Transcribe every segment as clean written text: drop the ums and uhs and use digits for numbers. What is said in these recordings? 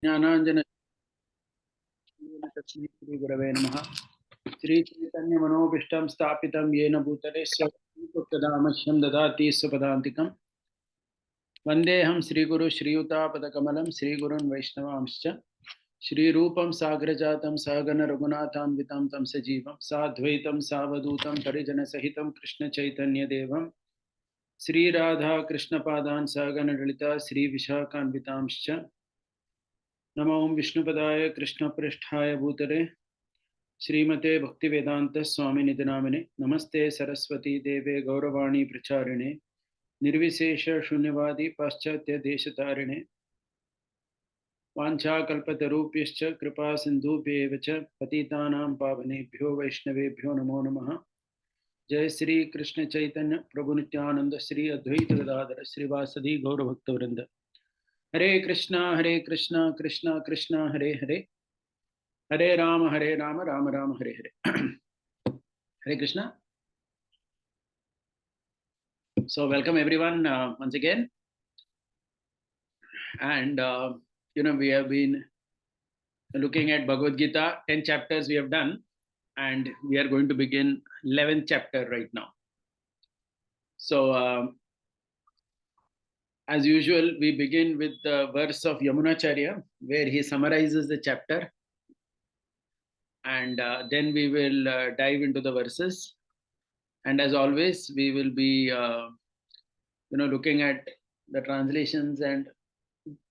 ज्ञानांजन श्री गुरवे नमः। श्री चैतन्य मनोभीष्टं स्थापितं येन भूतले स्वदामह्यं ददाति स्वपदान्तिकं। वन्देऽहं श्रीगुरु श्रीयुतापदकमलं श्रीगुरुन् वैष्णवांश्च श्रीरूपं साग्रजातं सहगण रघुनाथान्वितं तं सजीवं साद्वैतं सावधूतं परिजनसहितं कृष्णचैतन्यदेवं श्रीराधा कृष्णपादान् सहगण ललिता श्रीविशाखान्वितांश्च। नमो विष्णुपदाय कृष्णपृष्ठाय भूतले श्रीमते भक्तिवेदांत स्वामी निधि नामिने नमस्ते सरस्वती देवे गौरवाणी प्रचारिणे निर्विशेष शून्यवादी पाश्चात्य देशतारिणे वाञ्छाकल्पतरुभ्यश्च कृपा सिन्धुभ्येव च पतितानां पावनेभ्यो वैष्णवेभ्यो नमो नमः। जय श्री कृष्ण चैतन्य प्रभु नित्यानंद श्री अद्वैत गदाधर श्रीवासदि गौरभक्तवृंद। हरे कृष्णा कृष्णा कृष्णा हरे हरे, हरे Ram Ram Ram Hare Hare. Hare Krishna. So welcome everyone once again. And we have been looking at Bhagavad Gita. 10 chapters we have done, and we are going to begin 11th chapter right now. So as usual, we begin with the verse of Yamunacharya, where he summarizes the chapter, and then we will dive into the verses. And as always, we will be looking at the translations and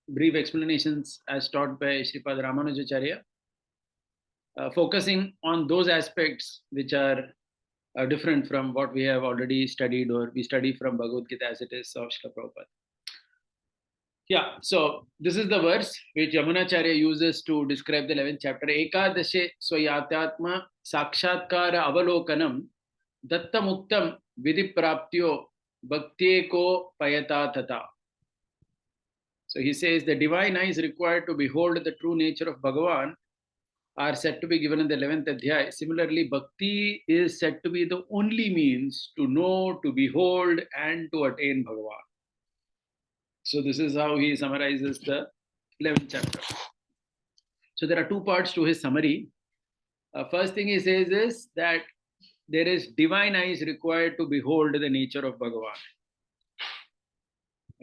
brief explanations as taught by Sripad Ramanujacharya, focusing on those aspects which are different from what we have already studied or we study from Bhagavad Gita as it is of Srila Prabhupada. Yeah, so this is the verse which Yamunacharya uses to describe the 11th chapter. Ekadashe swayatatma sakshatkara avalokanam dattamuktam vidipraptyo bhaktyeko payata tata. So he says the divine eyes required to behold the true nature of Bhagavan are said to be given in the 11th adhyaya. Similarly, bhakti is said to be the only means to know, to behold, and to attain Bhagavan. So this is how he summarizes the 11th chapter. So there are two parts to his summary. First thing he says is that there is divine eyes required to behold the nature of Bhagavan.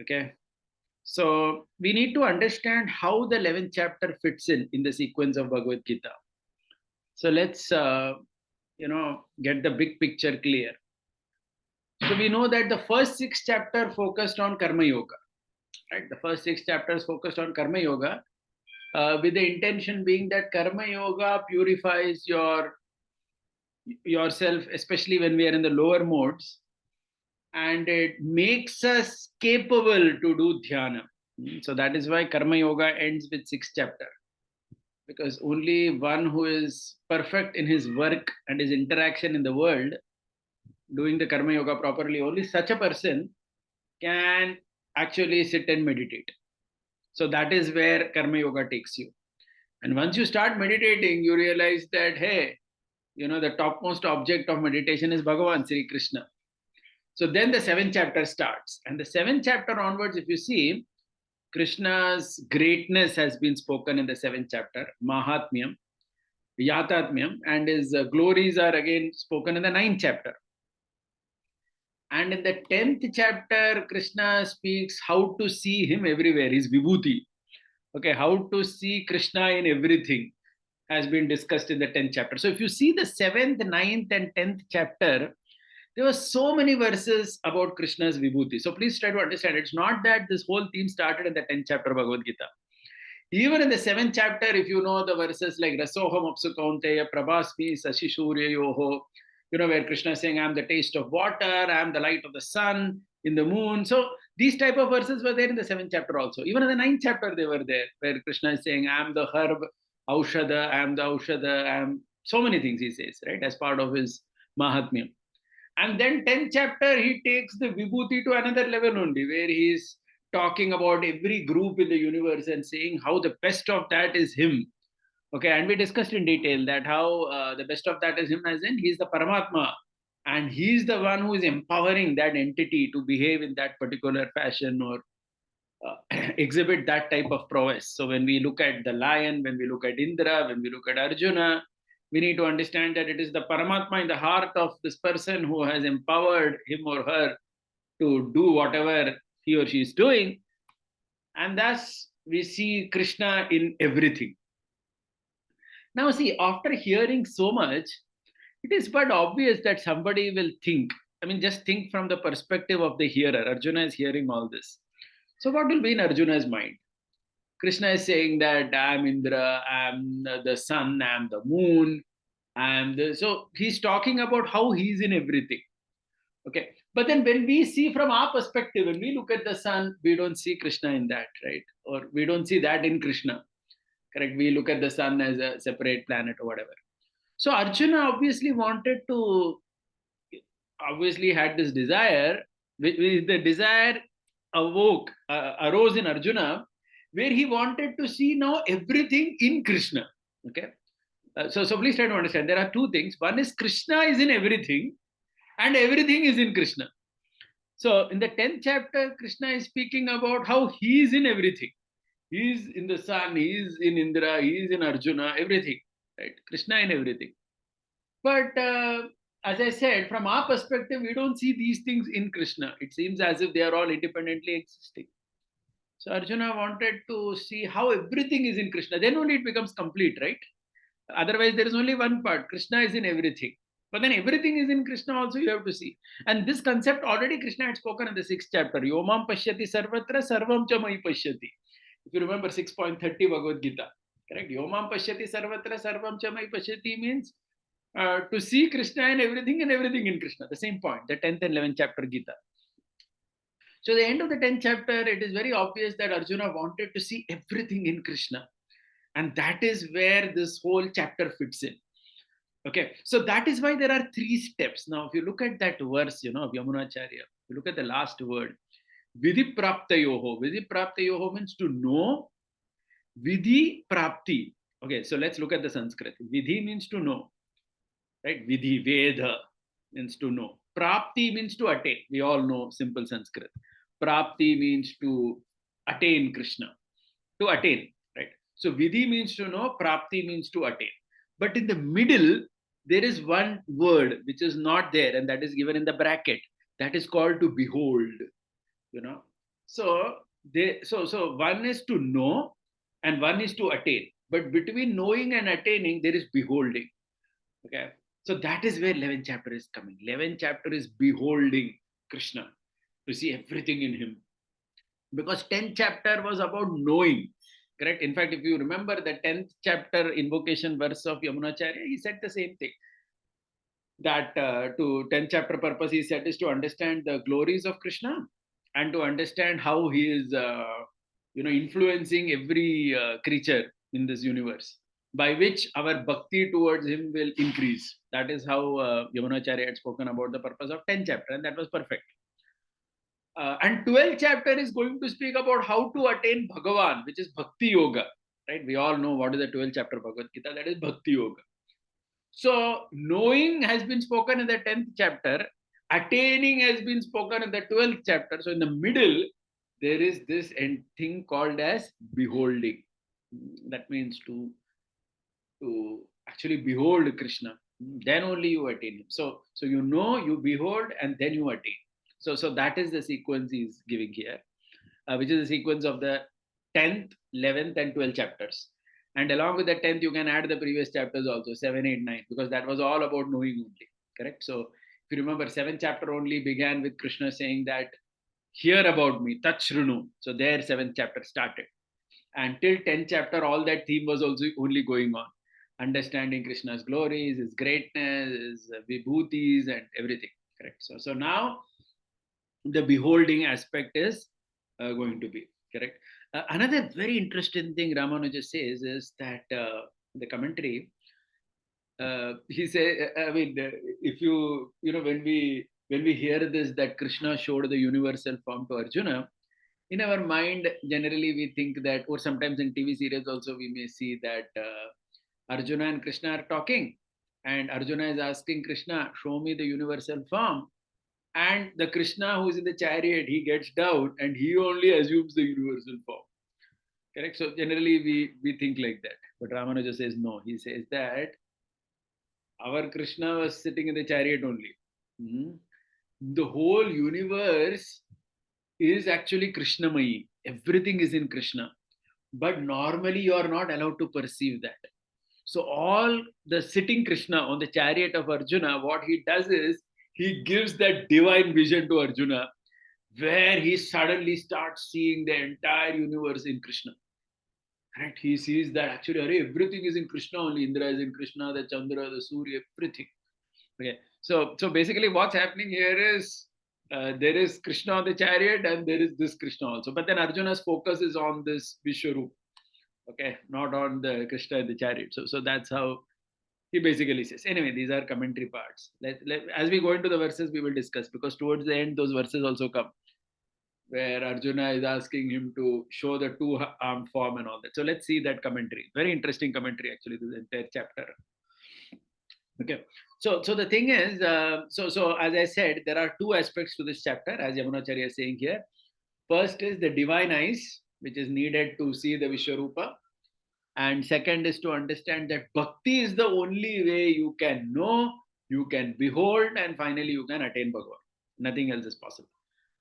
Okay. So we need to understand how the 11th chapter fits in the sequence of Bhagavad Gita. So let's get the big picture clear. So we know that the first 6 chapters focused on Karma Yoga, right? The first 6 chapters focused on Karma Yoga, with the intention being that Karma Yoga purifies yourself, especially when we are in the lower modes, and it makes us capable to do dhyana. So that is why Karma Yoga ends with 6th chapter, because only one who is perfect in his work and his interaction in the world, doing the Karma Yoga properly, only such a person can actually sit and meditate. So that is where Karma Yoga takes you. And once you start meditating, you realize that, hey, the topmost object of meditation is Bhagavan, Sri Krishna. So then the 7th chapter starts. And the 7th chapter onwards, if you see, Krishna's greatness has been spoken in the 7th chapter, Mahatmyam, Yatatmyam, and his glories are again spoken in the 9th chapter. And in the 10th chapter, Krishna speaks how to see him everywhere, his vibhuti. Okay, how to see Krishna in everything has been discussed in the 10th chapter. So if you see the 7th, 9th, and 10th chapter, there were so many verses about Krishna's vibhuti. So please try to understand, it's not that this whole theme started in the 10th chapter of Bhagavad Gita. Even in the 7th chapter, if you know the verses like Rasoham Apsu Kaunteya, Prabhasmi, Sashishurya Yoho, where Krishna is saying, I'm the taste of water, I'm the light of the sun, in the moon. So these type of verses were there in the 7th chapter also. Even in the 9th chapter, they were there, where Krishna is saying, I'm the herb, Aushada, I'm the Aushada, I'm so many things he says, right, as part of his Mahatmyam. And then 10th chapter, he takes the vibhuti to another level only, where he's talking about every group in the universe and saying how the best of that is him. Okay, and we discussed in detail that how the best of that is him, as in he's the Paramatma, and he's the one who is empowering that entity to behave in that particular fashion or exhibit that type of prowess. So when we look at the lion, when we look at Indra, when we look at Arjuna, we need to understand that it is the Paramatma in the heart of this person who has empowered him or her to do whatever he or she is doing. And thus we see Krishna in everything. Now, see, after hearing so much, it is but obvious that somebody will think. I mean, just think from the perspective of the hearer. Arjuna is hearing all this. So, what will be in Arjuna's mind? Krishna is saying that I'm Indra, I'm the sun, I'm the moon, so he's talking about how he's in everything. Okay. But then when we see from our perspective, when we look at the sun, we don't see Krishna in that, right? Or we don't see that in Krishna. Correct. We look at the sun as a separate planet or whatever. So Arjuna obviously had this desire, which the desire arose in Arjuna, where he wanted to see now everything in Krishna. Okay. So please try to understand. There are two things. One is Krishna is in everything, and everything is in Krishna. So in the 10th chapter, Krishna is speaking about how he is in everything. He is in the sun, he is in Indra, he is in Arjuna, everything. Right? Krishna in everything. But as I said, from our perspective, we don't see these things in Krishna. It seems as if they are all independently existing. So Arjuna wanted to see how everything is in Krishna. Then only it becomes complete, right? Otherwise, there is only one part. Krishna is in everything. But then everything is in Krishna also, you have to see. And this concept already Krishna had spoken in the 6th chapter. Yomam pashyati sarvatra sarvam cha mai pashyati. If you remember 6.30 Bhagavad Gita. Correct? Yomam pashyati sarvatra sarvam cha mai pashyati means to see Krishna in everything and everything in Krishna. The same point, the 10th and 11th chapter Gita. So the end of the 10th chapter, it is very obvious that Arjuna wanted to see everything in Krishna. And that is where this whole chapter fits in. Okay, so that is why there are 3 steps. Now, if you look at that verse, of Yamunacharya, you look at the last word, Vidhi Praptayoho. Vidhi Praptayoho means to know. Vidhi Prapti. Okay, so let's look at the Sanskrit. Vidhi means to know, right? Vidhi, Veda means to know. Prapti means to attain. We all know simple Sanskrit. Prapti means to attain Krishna, to attain, right? So Vidhi means to know, Prapti means to attain. But in the middle, there is one word which is not there, and that is given in the bracket. That is called to behold. So one is to know and one is to attain. But between knowing and attaining, there is beholding. Okay. So that is where 11th chapter is coming. 11th chapter is beholding Krishna, to see everything in him. Because 10th chapter was about knowing. Correct. In fact, if you remember the 10th chapter invocation verse of Yamunacharya, he said the same thing. That to 10th chapter purpose, he said, is to understand the glories of Krishna and to understand how he is, influencing every creature in this universe, by which our bhakti towards him will increase. That is how Yamunacharya had spoken about the purpose of 10th chapter, and that was perfect. And 12th chapter is going to speak about how to attain Bhagavan, which is Bhakti Yoga. Right? We all know what is the 12th chapter Bhagavad Gita, that is Bhakti Yoga. So knowing has been spoken in the 10th chapter, attaining has been spoken in the 12th chapter. So in the middle, there is this thing called as beholding. That means to actually behold Krishna. Then only you attain him. So you know, you behold, and then you attain. So that is the sequence he is giving here, which is the sequence of the 10th, 11th, and 12th chapters. And along with the 10th, you can add the previous chapters also, 7, 8, 9, because that was all about knowing only. Correct? So if you remember, 7th chapter only began with Krishna saying that, hear about me, Tachrunu. So there 7th chapter started. And till 10th chapter, all that theme was also only going on. Understanding Krishna's glories, his greatness, his vibhutis, and everything. Correct? So now the beholding aspect is going to be. Correct? Another very interesting thing Ramanuja says is that the commentary, he says, if when we hear this, that Krishna showed the universal form to Arjuna, in our mind, generally we think that, or sometimes in TV series also, we may see that Arjuna and Krishna are talking, and Arjuna is asking Krishna, show me the universal form. And the Krishna who is in the chariot, he gets down and he only assumes the universal form. Correct? So generally we think like that. But Ramanuja says no. He says that our Krishna was sitting in the chariot only. Mhm. The whole universe is actually Krishnamayi. Everything is in Krishna. But normally you are not allowed to perceive that. So all the sitting Krishna on the chariot of Arjuna, what he does is he gives that divine vision to Arjuna, where he suddenly starts seeing the entire universe in Krishna. Right? He sees that actually everything is in Krishna only. Indra is in Krishna, the Chandra, the Surya, everything. Okay. So basically what's happening here is there is Krishna on the chariot and there is this Krishna also. But then Arjuna's focus is on this Vishwarup. Okay, not on the Krishna in the chariot. So that's how he basically says. Anyway, these are commentary parts. As we go into the verses, we will discuss, because towards the end, those verses also come, where Arjuna is asking him to show the two-armed form and all that. So let's see that commentary. Very interesting commentary, actually, this entire chapter. Okay. So the thing is, so as I said, there are two aspects to this chapter, as Yamunacharya is saying here. First is the divine eyes, which is needed to see the Vishwarupa. And second is to understand that bhakti is the only way you can know, you can behold, and finally you can attain Bhagavan. Nothing else is possible.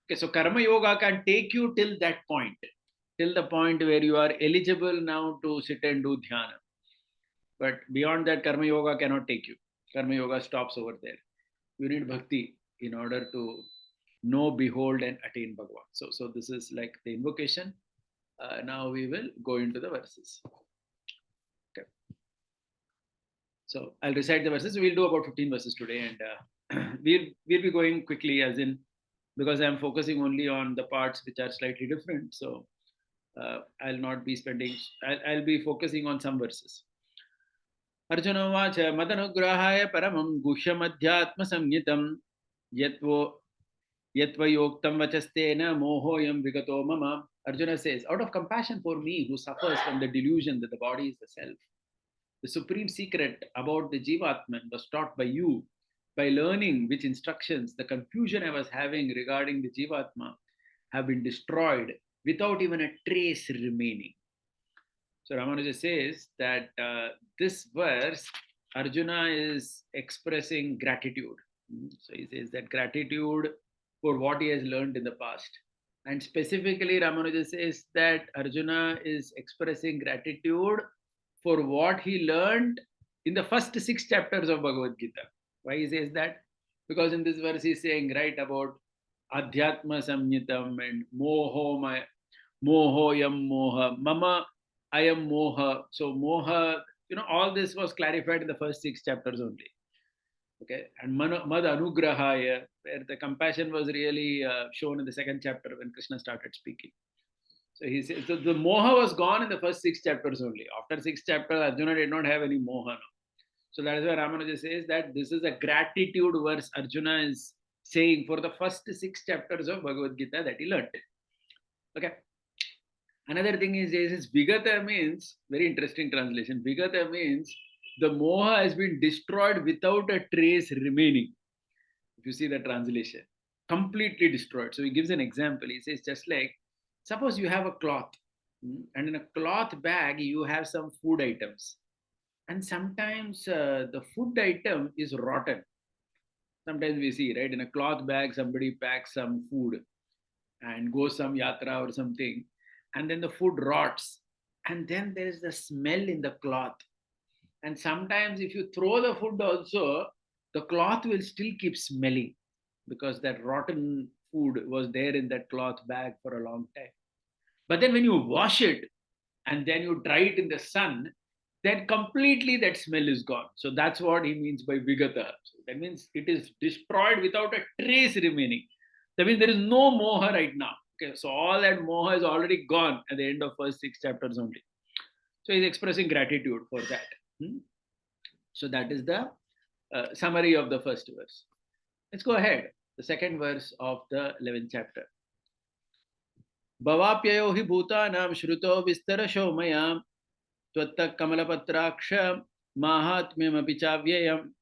Okay, so Karma Yoga can take you till that point, till the point where you are eligible now to sit and do dhyana. But beyond that, Karma Yoga cannot take you. Karma Yoga stops over there. You need bhakti in order to know, behold, and attain Bhagavan. So this is like the invocation. Now we will go into the verses. Okay. So I'll recite the verses. We'll do about 15 verses today, and we'll be going quickly, as in, because I'm focusing only on the parts which are slightly different. So I'll not be spending. I'll be focusing on some verses. Arjuna Vacha Madanugrahaya Paramam Guhyamadhyatma Samyitam Yatvayoktam Vachastena Mohoyam Vigato Mama. Arjuna says, out of compassion for me who suffers from the delusion that the body is the self, the supreme secret about the Jivatman was taught by you. By learning which instructions, the confusion I was having regarding the Jivatma have been destroyed without even a trace remaining. So Ramanuja says that this verse, Arjuna is expressing gratitude. So he says that gratitude for what he has learned in the past. And specifically, Ramanuja says that Arjuna is expressing gratitude for what he learned in the first 6 chapters of Bhagavad Gita. Why he says that? Because in this verse he's saying, right, about Adhyatma Samyitam and Mohoyam Moha, Mama Ayam Moha. So Moha, all this was clarified in the first 6 chapters only. Okay, and Mad Anugrahaya, where the compassion was really shown in the 2nd chapter when Krishna started speaking. So he says, so the moha was gone in the first 6 chapters only. After 6 chapters, Arjuna did not have any moha now. So that is why Ramanuja says that this is a gratitude verse Arjuna is saying for the first 6 chapters of Bhagavad Gita that he learned. Okay. Another thing is Vigata means, very interesting translation. Vigata means the moha has been destroyed without a trace remaining. If you see the translation, completely destroyed. So he gives an example. He says, just like, suppose you have a cloth, and in a cloth bag, you have some food items. And sometimes the food item is rotten. Sometimes we see, right, in a cloth bag, somebody packs some food and goes some yatra or something, and then the food rots. And then there is the smell in the cloth. And sometimes if you throw the food also, the cloth will still keep smelling because that rotten food was there in that cloth bag for a long time. But then when you wash it and then you dry it in the sun, then completely that smell is gone. So that's what he means by Vigata. So that means it is destroyed without a trace remaining. That means there is no moha right now. Okay, so all that moha is already gone at the end of first 6 chapters only. So he's expressing gratitude for that. So that is the summary of the first verse. Let's go ahead. The second verse of the 11th chapter. Bhavapyayo hi bhutanam shruto vistarasho mayam tvatta kamalapatraksha mahatmyam api chavyayam.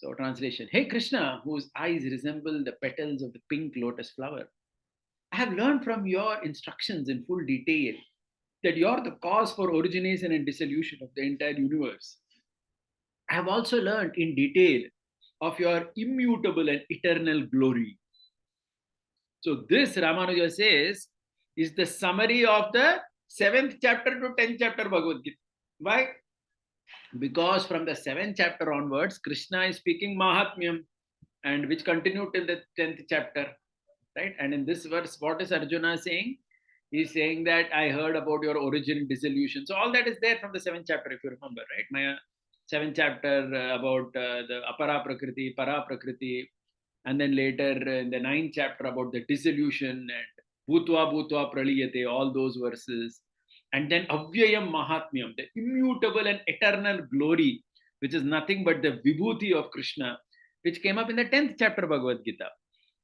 So, translation: Hey Krishna, whose eyes resemble the petals of the pink lotus flower, I have learned from your instructions in full detail that you're the cause for origination and dissolution of the entire universe. I have also learned in detail of your immutable and eternal glory. So, this Ramanuja says is the summary of the 7th chapter to 10th chapter Bhagavad Gita. Why? Because from the 7th chapter onwards, Krishna is speaking Mahatmyam, and which continued till the 10th chapter, right? And in this verse, what is Arjuna saying? He's saying that I heard about your origin, dissolution. So all that is there from the 7th chapter, if you remember, right? My 7th chapter about the Apara Prakriti, Para Prakriti, and then later in the 9th chapter about the dissolution and Bhutva Bhutva Praliyate, all those verses. And then Avyayam Mahatmyam, the immutable and eternal glory, which is nothing but the Vibhuti of Krishna, which came up in the 10th chapter Bhagavad Gita.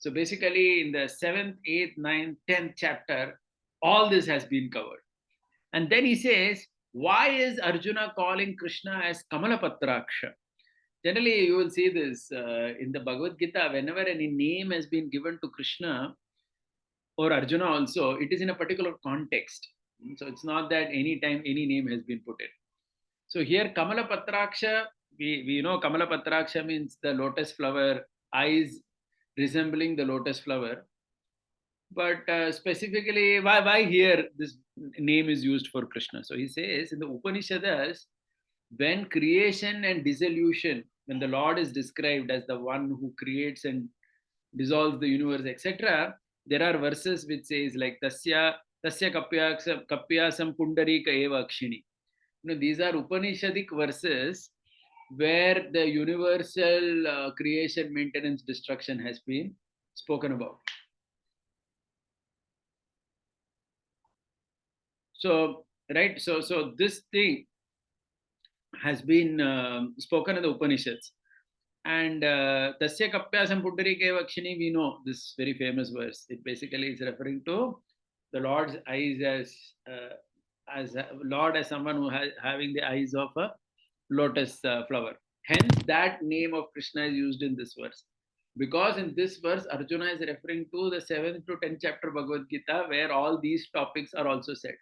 So basically, in the 7th, 8th, 9th, 10th chapter, all this has been covered. And then he says, why is Arjuna calling Krishna as Kamalapatraksha? Generally, you will see this in the Bhagavad Gita, whenever any name has been given to Krishna or Arjuna also, it is in a particular context. So it's not that any time any name has been put in. So here, Kamalapatraksha, we know Kamalapatraksha means the lotus flower, eyes resembling the lotus flower. But specifically, why here this name is used for Krishna? So he says in the Upanishads, when creation and dissolution, when the Lord is described as the one who creates and dissolves the universe, etc., there are verses which says like Tasya Kapyasam Pundarika Eva Akshini. These are Upanishadic verses where the universal creation, maintenance, destruction has been spoken about. So, right, so this thing has been spoken in the Upanishads. And Tasya Kapyasam Pundarike Vakshini, we know this very famous verse. It basically is referring to the Lord's eyes as Lord as someone who has having the eyes of a lotus flower. Hence, that name of Krishna is used in this verse. Because in this verse, Arjuna is referring to the 7th to 10th chapter Bhagavad Gita, where all these topics are also said.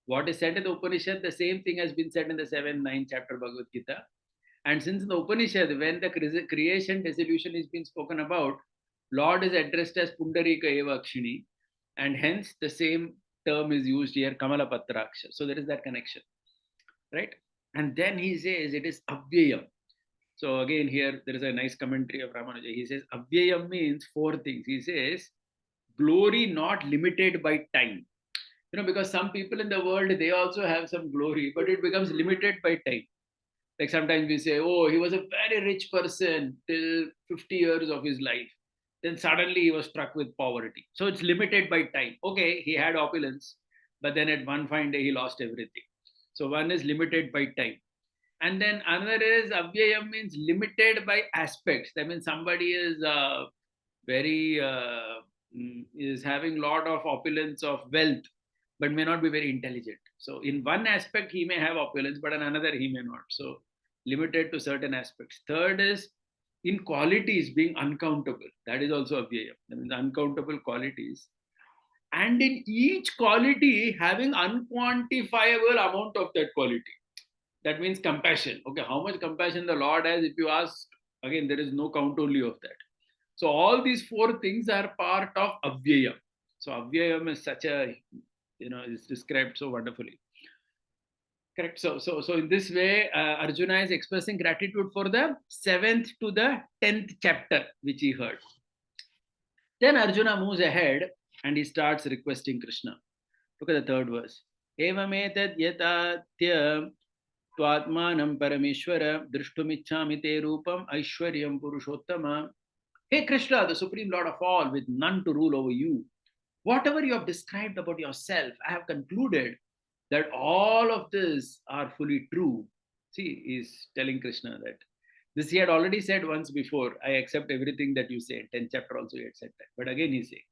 What is said in the Upanishad, the same thing has been said in the 7th, 9th chapter Bhagavad Gita. And since in the Upanishad, when the creation dissolution is being spoken about, Lord is addressed as Pundarika Eva Akshini, and hence the same term is used here, Kamalapatraksha. So there is that connection, right? And then he says it is Avyayam. So again, here there is a nice commentary of Ramanuja. He says Avyayam means 4 things. He says glory not limited by time. Because some people in the world, they also have some glory, but it becomes limited by time. Like sometimes we say, oh, he was a very rich person till 50 years of his life. Then suddenly he was struck with poverty. So it's limited by time. Okay, he had opulence, but then at one fine day he lost everything. So one is limited by time. And then another is Avyayam means limited by aspects. That means somebody is very, is having lot of opulence of wealth, but may not be very intelligent. So in one aspect, he may have opulence, but in another, he may not. So limited to certain aspects. Third is in qualities being uncountable. That is also Avyayam. That means uncountable qualities. And in each quality, having unquantifiable amount of that quality. That means compassion. Okay, how much compassion the Lord has, if you ask, again, there is no count only of that. So all these 4 things are part of Avyayam. So Avyayam is such a, is described so wonderfully. Correct. So in this way, Arjuna is expressing gratitude for the 7th to the 10th chapter, which he heard. Then Arjuna moves ahead and he starts requesting Krishna. Look at the 3rd verse. Evametad yatatya Tvatmanam Parameshwara Drishtumichami Te Rupam Aishwaryam Purushottama. Hey Krishna, the Supreme Lord of all, with none to rule over you. Whatever you have described about yourself, I have concluded that all of this are fully true. See, he's telling Krishna that this he had already said once before. I accept everything that you say. 10th chapter also he had said that. But again he's saying,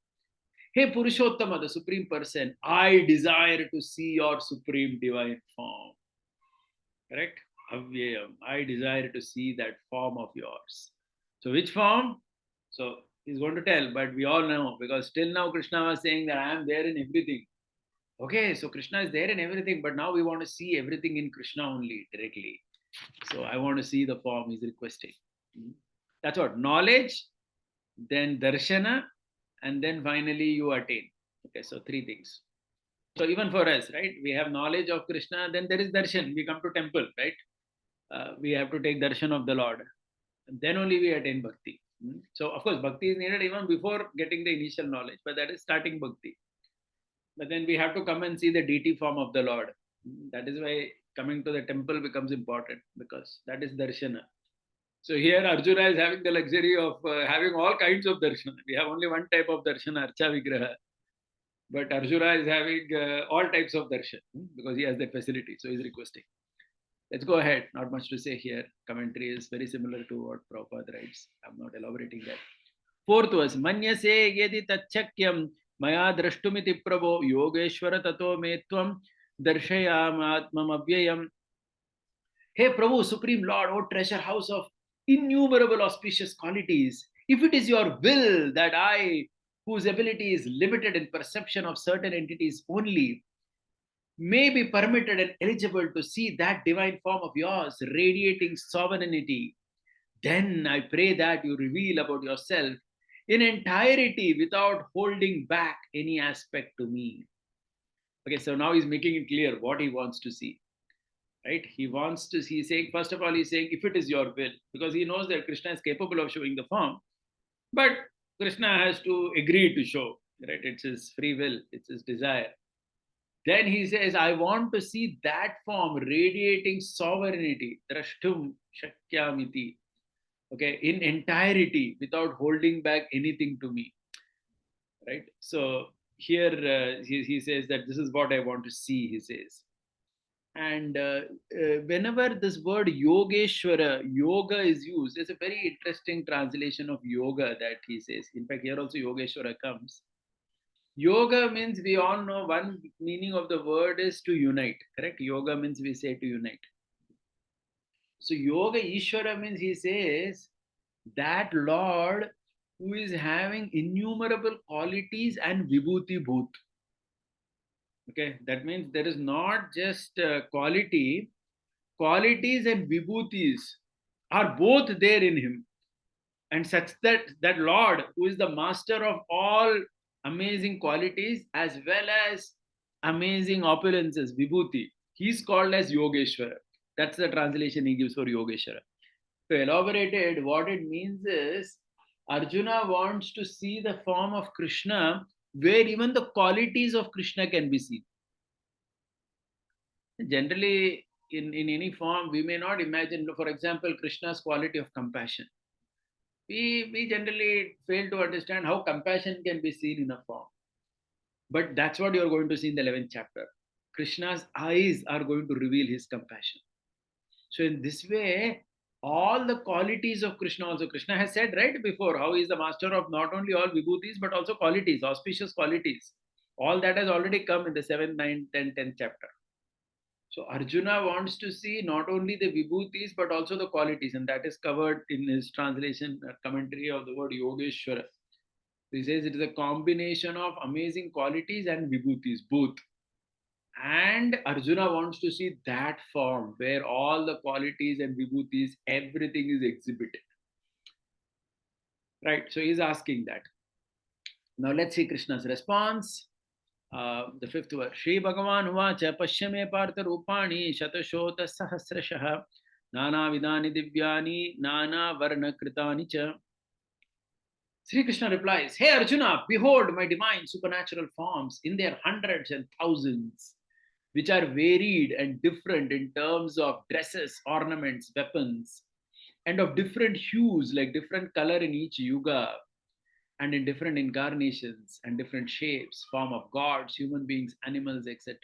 hey Purushottama, the Supreme Person, I desire to see your supreme divine form. Correct? Avyayam. I desire to see that form of yours. So which form? So he's going to tell, but we all know, because till now Krishna was saying that I am there in everything. Okay, so Krishna is there in everything, but now we want to see everything in Krishna only directly. So I want to see the form he's requesting. That's what knowledge, then darshana, and then finally you attain. Okay, so three things. So even for us, right, we have knowledge of Krishna, then there is darshan. We come to temple, right? We have to take darshan of the Lord. And then only we attain bhakti. So of course, bhakti is needed even before getting the initial knowledge, but that is starting bhakti. But then we have to come and see the deity form of the Lord. That is why coming to the temple becomes important, because that is darshana. So here Arjuna is having the luxury of having all kinds of darshana. We have only one type of darshana, Archa Vigraha. But Arjuna is having all types of darshan because he has that facility. So he's requesting. Let's go ahead. Not much to say here. Commentary is very similar to what Prabhupada writes. I'm not elaborating that. Fourth was Manyase yedi tachakyam maya drashtumiti prabho yogeshwara tato me tvam darshayam atmam avyayam. Hey Prabhu, Supreme Lord, O treasure house of innumerable auspicious qualities, if it is your will that I, whose ability is limited in perception of certain entities only, may be permitted and eligible to see that divine form of yours radiating sovereignty, then I pray that you reveal about yourself in entirety without holding back any aspect to me. Okay, so now he's making it clear what he wants to see. Right? He wants to see, saying, first of all, he's saying, if it is your will, because he knows that Krishna is capable of showing the form, but Krishna has to agree to show, right? It's his free will, it's his desire. Then he says, I want to see that form radiating sovereignty, drashtum shakyamiti, okay, in entirety without holding back anything to me, right? So here he says that this is what I want to see, he says. And whenever this word Yogeshwara, yoga is used, there's a very interesting translation of yoga that he says. In fact, here also Yogeshwara comes. Yoga means, we all know one meaning of the word is to unite, correct? Yoga means we say to unite. So Yoga Ishvara means he says that Lord who is having innumerable qualities and Vibhuti Bhut. Okay, that means there is not just qualities and Vibhutis are both there in him. And such that Lord who is the master of all amazing qualities as well as amazing opulences, Vibhuti, he's called as Yogeshwara. That's the translation he gives for Yogeshwara. To elaborate it, what it means is Arjuna wants to see the form of Krishna where even the qualities of Krishna can be seen. Generally, in any form, we may not imagine, for example, Krishna's quality of compassion. We generally fail to understand how compassion can be seen in a form. But that's what you're going to see in the 11th chapter. Krishna's eyes are going to reveal his compassion. So in this way, all the qualities of Krishna also, Krishna has said right before how he is the master of not only all vibhutis, but also qualities, auspicious qualities. All that has already come in the 7th, 9th, 10th, 10th chapter. So Arjuna wants to see not only the vibhutis, but also the qualities. And that is covered in his translation, commentary of the word Yogeshwara. He says it is a combination of amazing qualities and vibhutis, both. And Arjuna wants to see that form where all the qualities and vibhutis, everything is exhibited. Right, so he's asking that. Now let's see Krishna's response. The fifth verse. Shri Bhagavan Uvacha Pashyame Partha Rupani Shatashota Sahasrashah Nana Vidani Divyani Nana Varna Kritani Cha. Sri Krishna replies, Hey Arjuna, behold my divine supernatural forms in their hundreds and thousands, which are varied and different in terms of dresses, ornaments, weapons, and of different hues, like different color in each yuga, and in different incarnations and different shapes, form of gods, human beings, animals, etc.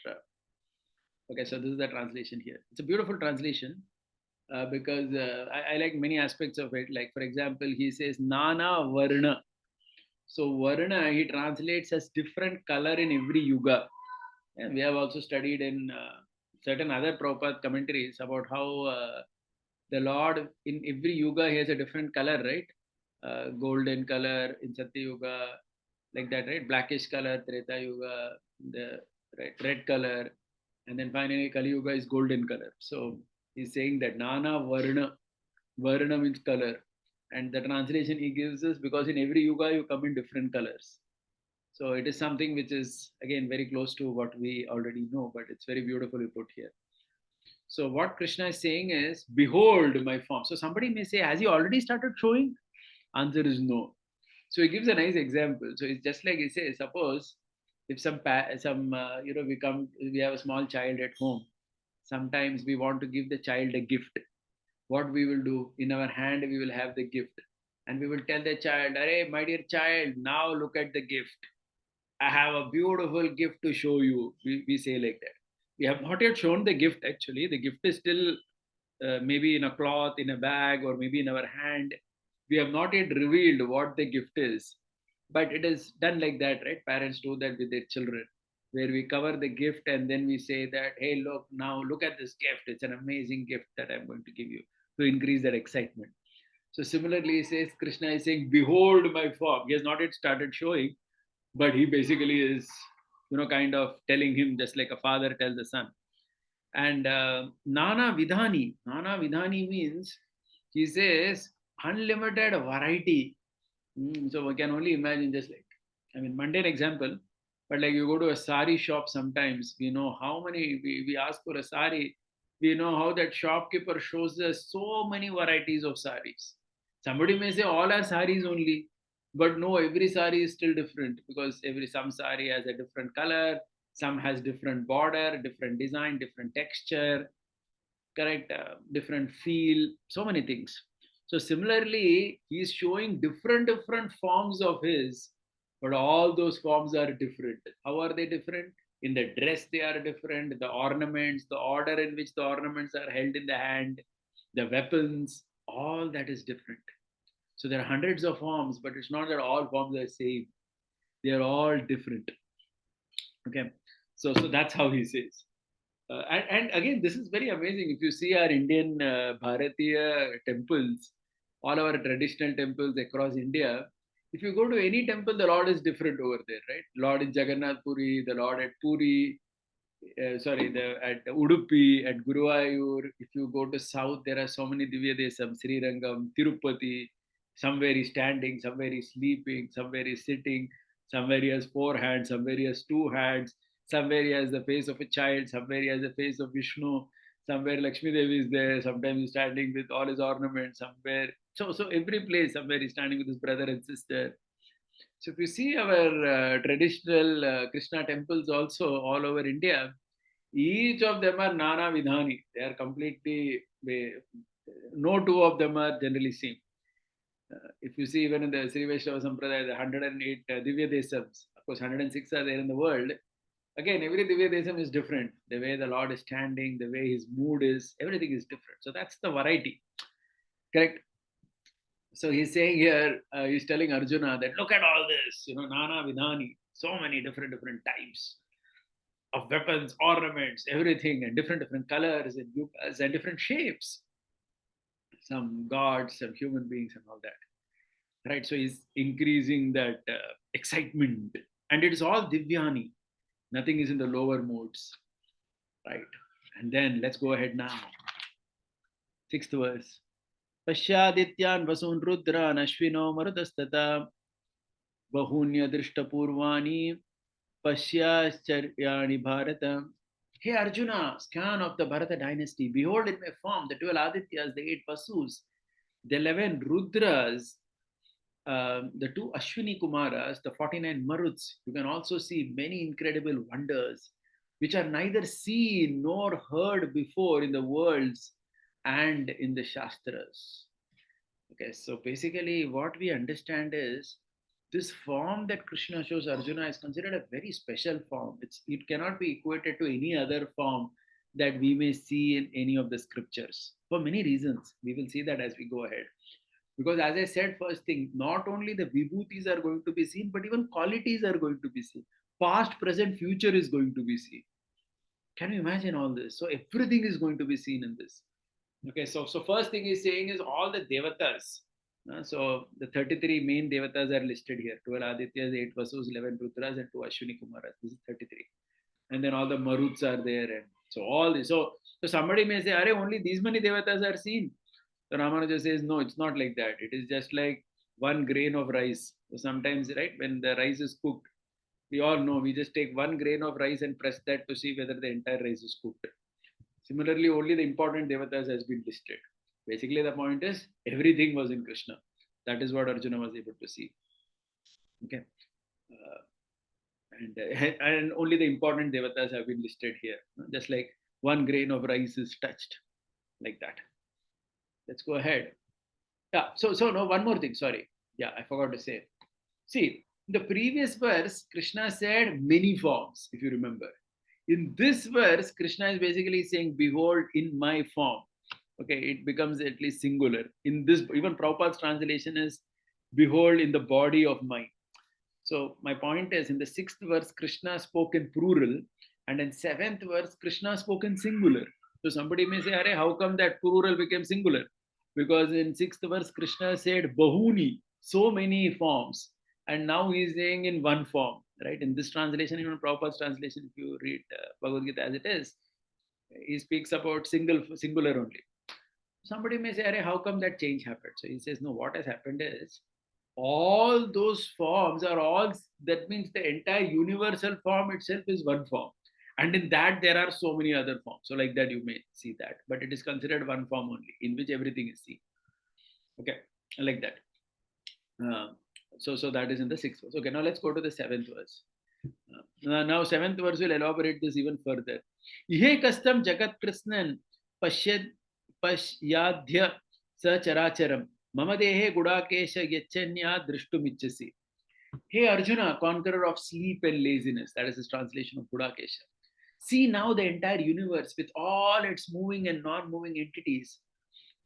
Okay, so this is the translation here. It's a beautiful translation because I like many aspects of it. Like, for example, he says Nana Varna. So Varna, he translates as different color in every yuga. And we have also studied in certain other Prabhupada commentaries about how the Lord in every yuga he has a different color, right? golden color in Satya Yuga, like that, right? Blackish color, Treta Yuga, the red color, and then finally Kali Yuga is golden color. So he's saying that Nana Varna, Varna means color, and the translation he gives us because in every Yuga you come in different colors. So it is something which is again very close to what we already know, but it's very beautifully put here. So what Krishna is saying is, behold my form. So somebody may say, has he already started showing? Answer is no. So he gives a nice example. So it's just like he says, suppose if we have a small child at home. Sometimes we want to give the child a gift. What we will do, in our hand we will have the gift, and we will tell the child, "Arey, my dear child, now look at the gift. I have a beautiful gift to show you." We say like that. We have not yet shown the gift actually. The gift is still maybe in a cloth, in a bag, or maybe in our hand. We have not yet revealed what the gift is. But it is done like that, right? Parents do that with their children, where we cover the gift and then we say that, hey, look, now look at this gift. It's an amazing gift that I'm going to give you to increase that excitement. So similarly, he says, Krishna is saying, behold my form. He has not yet started showing, but he basically is, kind of telling him just like a father tells the son. And Nana Vidhani means, he says, unlimited variety. So we can only imagine just like, I mean, mundane example, but like you go to a sari shop sometimes, we know how many, we ask for a sari, we know how that shopkeeper shows us so many varieties of saris. Somebody may say all are saris only, but no, every sari is still different because some sari has a different color, some has different border, different design, different texture, correct, different feel, so many things. So similarly he's showing different forms of his, but all those forms are different. How are they different? In the dress they are different, the ornaments, the order in which the ornaments are held in the hand, the weapons, all that is different. So there are hundreds of forms, but it's not that all forms are same, they are all different. Okay, so that's how he says. And again, this is very amazing. If you see our Indian Bharatiya temples, all our traditional temples across India, if you go to any temple, the Lord is different over there, right? Lord in Jagannath Puri, the Lord at Puri, at Udupi, at Guruvayur. If you go to south, there are so many Divya Desam, Sri Rangam, Tirupati. Somewhere he's standing, somewhere he's sleeping, somewhere he's sitting, somewhere he has four hands, somewhere he has two hands, somewhere he has the face of a child, somewhere he has the face of Vishnu, somewhere Lakshmi Devi is there, sometimes he's standing with all his ornaments, somewhere. So every place, somewhere he's standing with his brother and sister. So if you see our traditional Krishna temples also all over India, each of them are Nana Vidhani. They are completely, no two of them are generally same. If you see even in the Sri Vaishnava Sampradaya, the 108 Divya Desams, of course 106 are there in the world. Again, every Divya Desam is different. The way the Lord is standing, the way his mood is, everything is different. So that's the variety. Correct? So he's saying here, he's telling Arjuna that look at all this, Nana Vidhani, so many different types of weapons, ornaments, everything, and different colors and yugas and different shapes. Some gods, some human beings, and all that. Right? So he's increasing that excitement, and it is all Divyani. Nothing is in the lower modes, right? And then let's go ahead now. Sixth verse. Pashyadityan vasun rudran ashvino marudastata bahunya drishtapurvani pasyascharyaani bharata. Hey Arjuna, scan of the Bharata dynasty. Behold in my form the 12 Adityas, the 8 Vasus, the 11 Rudras, the 2 Ashwini Kumaras, the 49 Maruts. You can also see many incredible wonders which are neither seen nor heard before in the worlds and in the Shastras. Okay, so basically, what we understand is this form that Krishna shows Arjuna is considered a very special form. It cannot be equated to any other form that we may see in any of the scriptures for many reasons. We will see that as we go ahead. Because as I said, first thing, not only the vibhutis are going to be seen, but even qualities are going to be seen. Past, present, future is going to be seen. Can you imagine all this? So everything is going to be seen in this. Okay, so first thing he's saying is all the devatas, So the 33 main devatas are listed here: 12 Adityas, 8 Vasus, 11 Rudras, and 2 Ashwini Kumaras. This is 33. And then all the Maruts are there, and so all this. So somebody may say, "Are only these many devatas are seen?" So Ramanuja says, "No, it's not like that. It is just like one grain of rice." So sometimes, right, when the rice is cooked, we all know we just take one grain of rice and press that to see whether the entire rice is cooked. Similarly, only the important devatas has been listed. Basically, the point is everything was in Krishna. That is what Arjuna was able to see. Okay. Uh, and only the important devatas have been listed here. Just like one grain of rice is touched, like that. Let's go ahead. Yeah. So no, one more thing. Sorry. Yeah, I forgot to say. See, in the previous verse, Krishna said many forms, if you remember. In this verse, Krishna is basically saying, "Behold, in my form." Okay, it becomes at least singular. In this, even Prabhupada's translation is, "Behold, in the body of mine." So my point is, in the 6th verse, Krishna spoke in plural, and in 7th verse, Krishna spoke in singular. So somebody may say, "Arey, how come that plural became singular?" Because in 6th verse, Krishna said "Bahuni," so many forms, and now he's saying in one form, right? In this translation, even Prabhupada's translation, if you read Bhagavad Gita as it is, he speaks about singular only. Somebody may say, "Arey, how come that change happened?" So he says, "No, what has happened is all those forms are all, that means the entire universal form itself is one form. And in that, there are so many other forms. So, like that, you may see that. But it is considered one form only, in which everything is seen. Okay, like that. So that is in the 6th verse. Okay, now let's go to the 7th verse. Now 7th verse will elaborate this even further. Ihe kastam jagat krisnan pashyadhya sacharacharam mama dehe gudakesha yachanya drishtumichasi. Hey Arjuna, conqueror of sleep and laziness. That is his translation of Gudakesha. See now the entire universe with all its moving and non-moving entities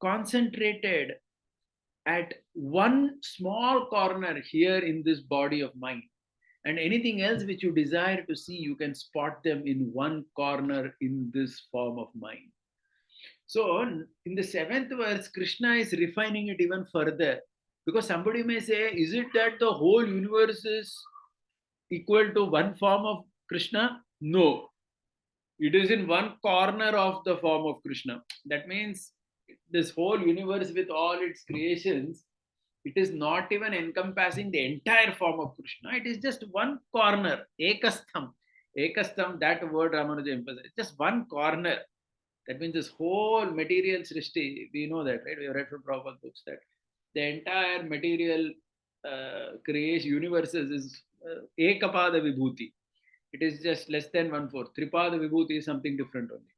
concentrated at one small corner here in this body of mine. And anything else which you desire to see, you can spot them in one corner in this form of mind. So, in the 7th verse, Krishna is refining it even further. Because somebody may say, is it that the whole universe is equal to one form of Krishna? No. It is in one corner of the form of Krishna. That means this whole universe with all its creations, it is not even encompassing the entire form of Krishna. It is just one corner, ekastham. Ekastham, that word Ramanuja emphasized, just one corner. That means this whole material srishti, we know that, right? We have read from Prabhupada books that the entire material creation universes is ekapada vibhuti. It is just less than 1/4. Tripada vibhuti is something different only.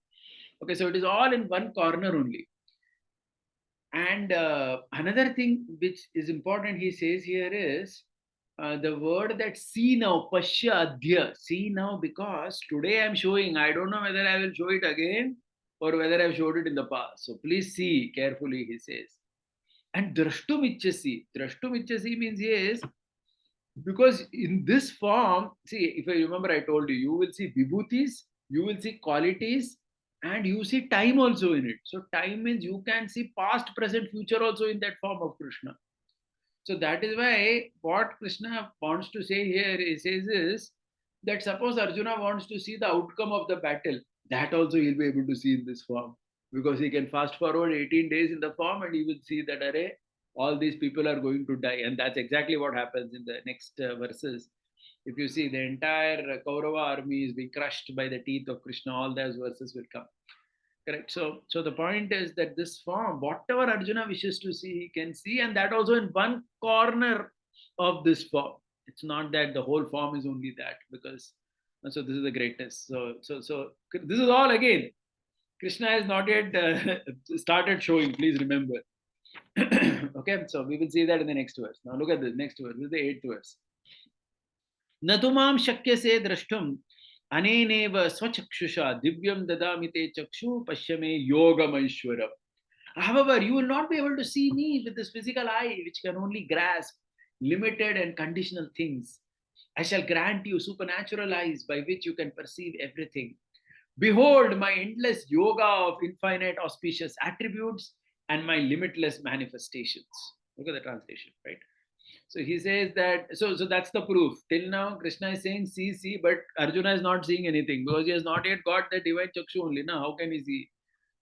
Okay, so it is all in one corner only. And another thing which is important, he says here is the word that see now, pasya adhya, see now, because today I'm showing, I don't know whether I will show it again or whether I've showed it in the past. So please see carefully, he says. And drashtumichasi. Drashtumichasi means yes, because in this form, see, if I remember, I told you, you will see vibhutis, you will see qualities, and you see time also in it. So time means you can see past, present, future also in that form of Krishna. So that is why what Krishna wants to say here, he says is that suppose Arjuna wants to see the outcome of the battle, that also he'll be able to see in this form, because he can fast forward 18 days in the form and he will see that array, all these people are going to die. And that's exactly what happens in the next verses. If you see, the entire Kaurava army is being crushed by the teeth of Krishna, all those verses will come. Correct. So the point is that this form, whatever Arjuna wishes to see, he can see, and that also in one corner of this form. It's not that the whole form is only that, because so this is the greatness. So this is all again. Krishna has not yet started showing. Please remember. Okay, so we will see that in the next verse. Now look at this next verse. This is the 8th verse. Natumam shakyase drashtum अनेनेव स्वचक्षुषा दिव्यम ददामि ते चक्षु पश्यमे योगमैश्वरम. However, you will not be able to see me with this physical eye, which can only grasp limited and conditional things. I shall grant you supernatural eyes by which you can perceive everything. Behold my endless yoga of infinite auspicious attributes and my limitless manifestations. Look at the translation, right? So he says that, so that's the proof. Till now, Krishna is saying, see, but Arjuna is not seeing anything because he has not yet got the divine chakshu only. Now, how can he see?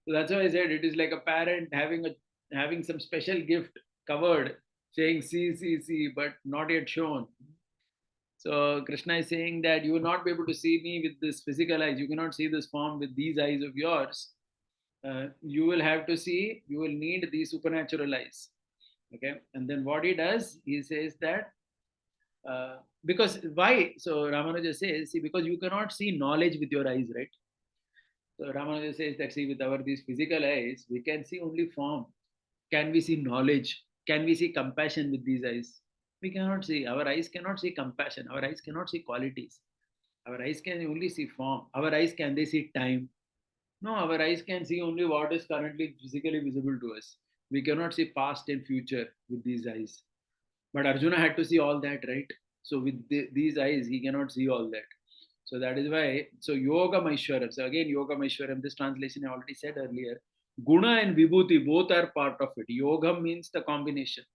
So that's why I said it is like a parent having some special gift covered, saying, see, but not yet shown. So Krishna is saying that you will not be able to see me with this physical eyes. You cannot see this form with these eyes of yours. You will have to see, you will need these supernatural eyes. Okay. And then what he does, he says that because why? So Ramanuja says, see, because you cannot see knowledge with your eyes, right? So Ramanuja says that, see, with our these physical eyes, we can see only form. Can we see knowledge? Can we see compassion with these eyes? We cannot see. Our eyes cannot see compassion. Our eyes cannot see qualities. Our eyes can only see form. Our eyes, can they see time? No, our eyes can see only what is currently physically visible to us. We cannot see past and future with these eyes. But Arjuna had to see all that, right? So with these eyes, he cannot see all that. So that is why, so Yoga Maishwaram. So again, Yoga Maishwaram, this translation I already said earlier. Guna and Vibhuti both are part of it. Yoga means the combination.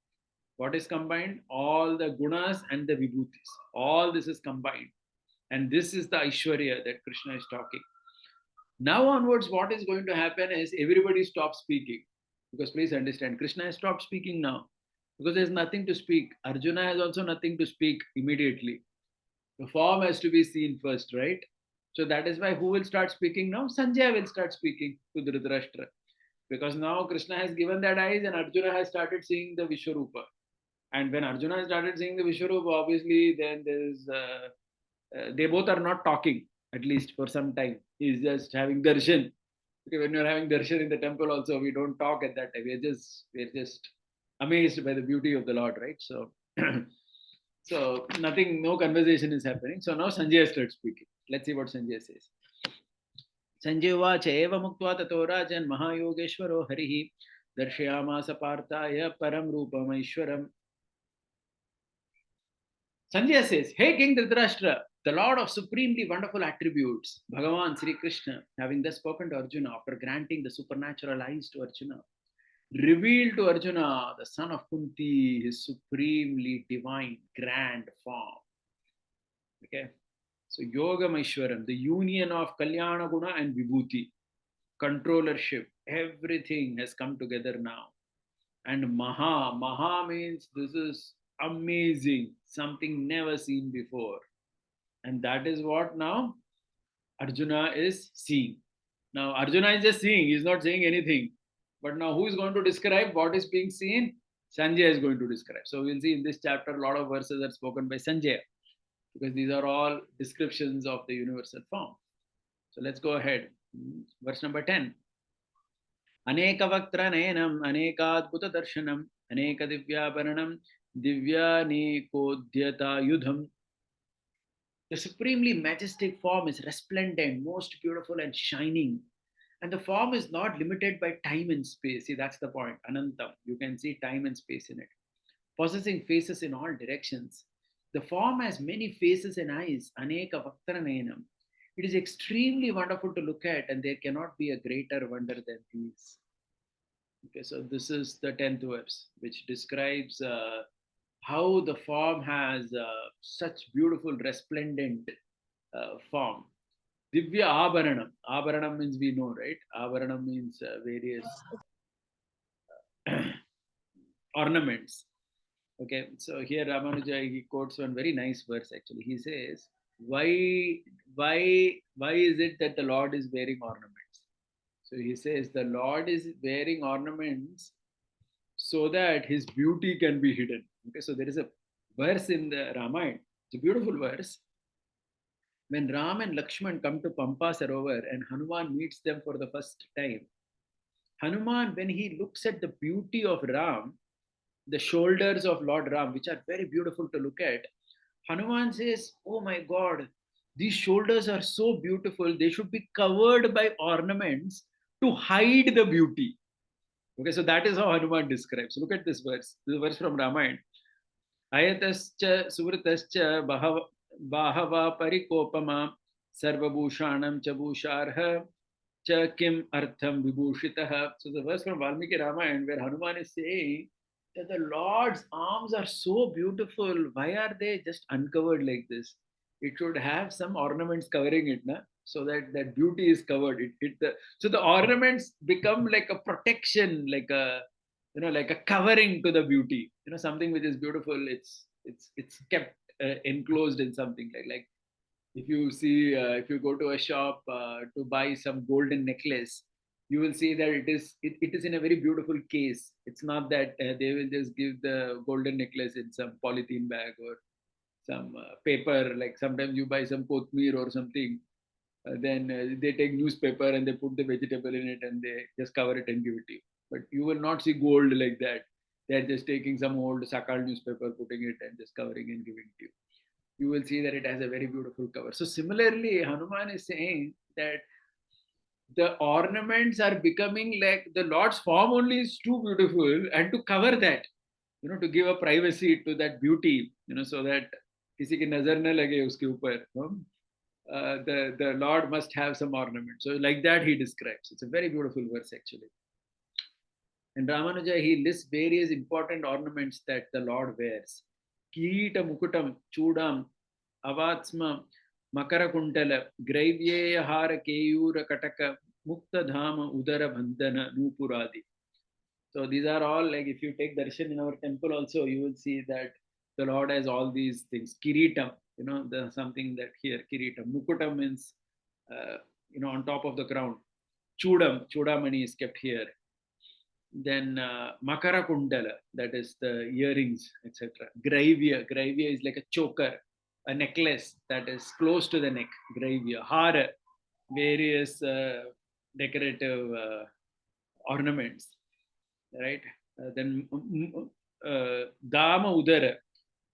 What is combined? All the gunas and the vibhutis. All this is combined. And this is the Aishwarya that Krishna is talking. Now onwards, what is going to happen is everybody stops speaking. Because please understand, Krishna has stopped speaking now. Because there's nothing to speak. Arjuna has also nothing to speak immediately. The form has to be seen first, right? So that is why who will start speaking now? Sanjay will start speaking to Dhritarashtra. Because now Krishna has given that eyes and Arjuna has started seeing the Vishwarupa. And when Arjuna started seeing the Vishwarupa, obviously, then they both are not talking, at least for some time. He's just having darshan. Okay, when you're having darshan in the temple, also we don't talk at that time. We're just amazed by the beauty of the Lord, right? So, so nothing, no conversation is happening. So now Sanjay starts speaking. Let's see what Sanjay says. Sanjay uvacha eva muktva tato rajan mahayogeshwaro harihi darshayamasa partaya param rupam aishwaram. Sanjay says, hey King Dhritarashtra, the Lord of supremely wonderful attributes, Bhagavan Sri Krishna, having thus spoken to Arjuna after granting the supernatural eyes to Arjuna, revealed to Arjuna, the son of Kunti, his supremely divine grand form. Okay. So Yoga Maishwaram, the union of Kalyana Guna and Vibhuti, controllership, everything has come together now. And Maha means this is amazing, something never seen before. And that is what now Arjuna is seeing. Now, Arjuna is just seeing, he's not saying anything. But now, who is going to describe what is being seen? Sanjay is going to describe. So, we'll see in this chapter, a lot of verses are spoken by Sanjay because these are all descriptions of the universal form. So, let's go ahead. Verse number 10. Aneka nayanam, anekadbhuta darshanam, aneka divyabaranam, divyanekodhyata yudham. The supremely majestic form is resplendent, most beautiful and shining. And the form is not limited by time and space. See, that's the point. Anantam. You can see time and space in it. Possessing faces in all directions. The form has many faces and eyes. Aneka Vaktaraнаянam. It is extremely wonderful to look at, and there cannot be a greater wonder than these. Okay, so this is the 10th verse, which describes how the form has such beautiful, resplendent form. Divya Abharanam. Abharanam means we know, right? Abharanam means various ornaments. Okay, so here Ramanuja he quotes one very nice verse actually. He says, why is it that the Lord is wearing ornaments? So he says the Lord is wearing ornaments so that his beauty can be hidden. Okay, so there is a verse in the Ramayana. It's a beautiful verse. When Ram and Lakshman come to Pampa Sarovar and Hanuman meets them for the first time, Hanuman, when he looks at the beauty of Ram, the shoulders of Lord Ram, which are very beautiful to look at, Hanuman says, oh my God, these shoulders are so beautiful, they should be covered by ornaments to hide the beauty. Okay, so that is how Hanuman describes. Look at this verse. This is a verse from Ramayana. Ayatascha suvritascha bahava parikopama sarvabhushanam cha bhusharha cha kim artham vibhushitaha. So the verse from Valmiki Ramayana where Hanuman is saying that the Lord's arms are so beautiful. Why are they just uncovered like this? It should have some ornaments covering it, na? So that that beauty is covered. So the ornaments become like a protection, like a like a covering to the beauty. Something which is beautiful. It's kept enclosed in something like if you see if you go to a shop to buy some golden necklace, you will see that it is in a very beautiful case. It's not that they will just give the golden necklace in some polythene bag or some paper. Like sometimes you buy some kothmir or something, then they take newspaper and they put the vegetable in it and they just cover it and give it to you. But you will not see gold like that. They're just taking some old sakal newspaper, putting it and just covering and giving it to you. You will see that it has a very beautiful cover. So similarly, Hanuman is saying that the ornaments are becoming like the Lord's form only is too beautiful, and to cover that, to give a privacy to that beauty, so that किसी की नजर न लगे उसके ऊपर, the Lord must have some ornament. So like that he describes. It's a very beautiful verse actually. And Ramanuja, he lists various important ornaments that the Lord wears. Kirita Mukutam, Chudam, Avatsma, Makarakuntala, Graivyeya Hara Keyura Kataka, Mukta Dhama, Udara Bandhana, Nupuradi. So these are all like if you take darshan in our temple also, you will see that the Lord has all these things. Kiritam, there's something that here, Kiritam. Mukutam means, on top of the crown. Chudamani is kept here. Then Makara Kundala, that is the earrings, etc. Graivya is like a choker, a necklace that is close to the neck. Graivya. Hara, various decorative ornaments, right? Then Dama Udara,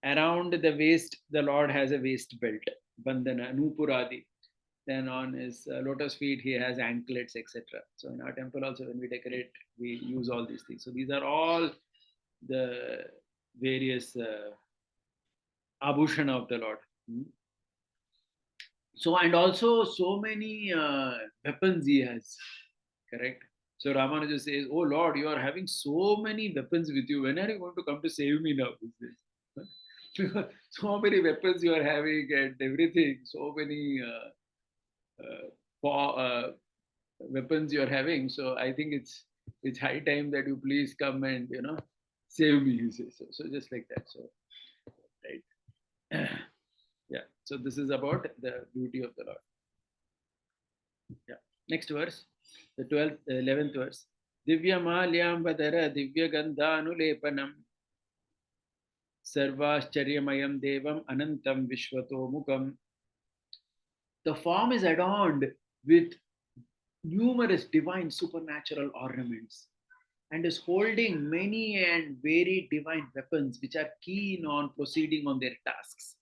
around the waist, the Lord has a waist belt, Bandhana, Nupuradi. Then on his lotus feet, he has anklets, etc. So in our temple also, when we decorate, we use all these things. So these are all the various abhushana of the Lord. So and also so many weapons he has, correct? So Ramanuja says, "Oh Lord, you are having so many weapons with you. When are you going to come to save me now?" So many weapons you are having and everything. So many weapons you are having. So I think it's high time that you please come and save me. He says so. So just like that. So right. Yeah. So this is about the beauty of the Lord. Yeah. Next verse, the 12th, 11th verse. Divya Malyambadara Divya Gandhanulepanam Sarvascharyamayam Devam Anantam Vishwato Mukam. The form is adorned with numerous divine supernatural ornaments and is holding many and varied divine weapons which are keen on proceeding on their tasks.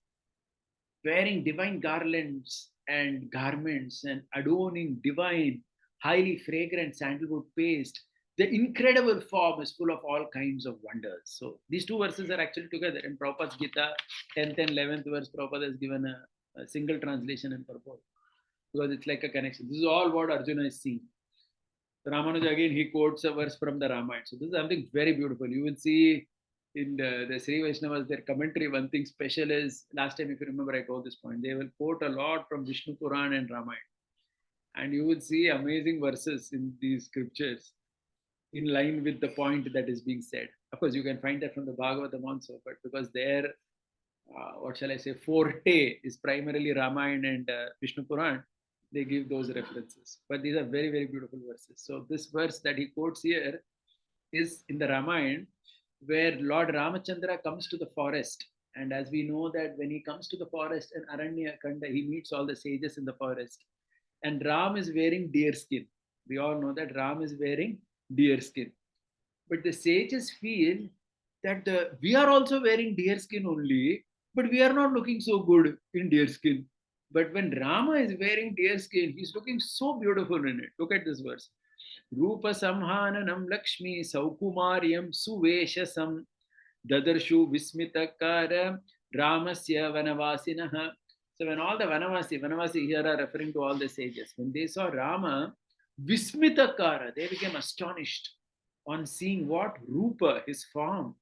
Wearing divine garlands and garments and adorning divine, highly fragrant sandalwood paste, the incredible form is full of all kinds of wonders. So these two verses are actually together. In Prabhupada's Gita, 10th and 11th verse, Prabhupada has given a single translation and purport because it's like a connection. This is all what Arjuna is seeing. Ramanuja again, he quotes a verse from the Ramayana. So this is something very beautiful. You will see in the Sri Vaishnavas, their commentary, one thing special is, last time if you remember I told this point, they will quote a lot from Vishnu Puran and Ramayana. And you will see amazing verses in these scriptures in line with the point that is being said. Of course, you can find that from the Bhagavatam also, but because their, what shall I say, forte is primarily Ramayana and Vishnu Puran, they give those references. But these are very, very beautiful verses. So this verse that he quotes here is in the Ramayana, where Lord Ramachandra comes to the forest. And as we know that when he comes to the forest in Aranya Kanda, he meets all the sages in the forest. And Ram is wearing deer skin. We all know that Ram is wearing deer skin. But the sages feel that we are also wearing deer skin only, but we are not looking so good in deer skin. But when Rama is wearing deer skin, he's looking so beautiful in it. Look at this verse. Rupa Samhananam Lakshmi Saukumaryam Suveshasam Dadarshu Vismitakara Ramasya Vanavasinaha. So when all the Vanavasi here are referring to all the sages, when they saw Rama, Vismitakara, they became astonished on seeing what Rupa, his form,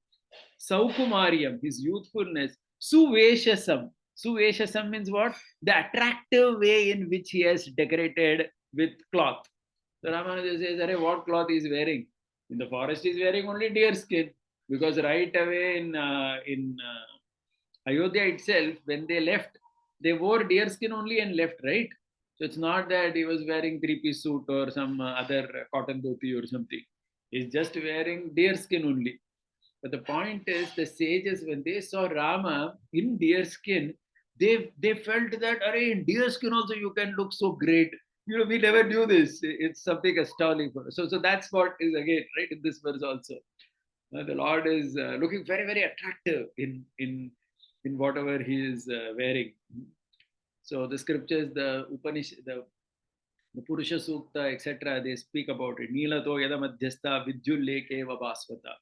Saukumaryam, his youthfulness. Suveshasam. Suveshasam means what? The attractive way in which he has decorated with cloth. So Ramanuja says, Arey, what cloth he is wearing? In the forest, he is wearing only deer skin. Because right away in Ayodhya itself, when they left, they wore deer skin only and left, right? So it's not that he was wearing three-piece suit or some other cotton dhoti or something. He's just wearing deer skin only. But the point is, the sages, when they saw Rama in deer skin, they felt that, Array, in deer skin also you can look so great. You know, we never knew this. It's something astounding for us. So that's what is again right in this verse also. The Lord is looking very, very attractive in whatever he is wearing. So the scriptures, the Upanishad, the Purusha Sukta, etc., they speak about it. Neelato yada madhyastha vidyulleke vabhasvata.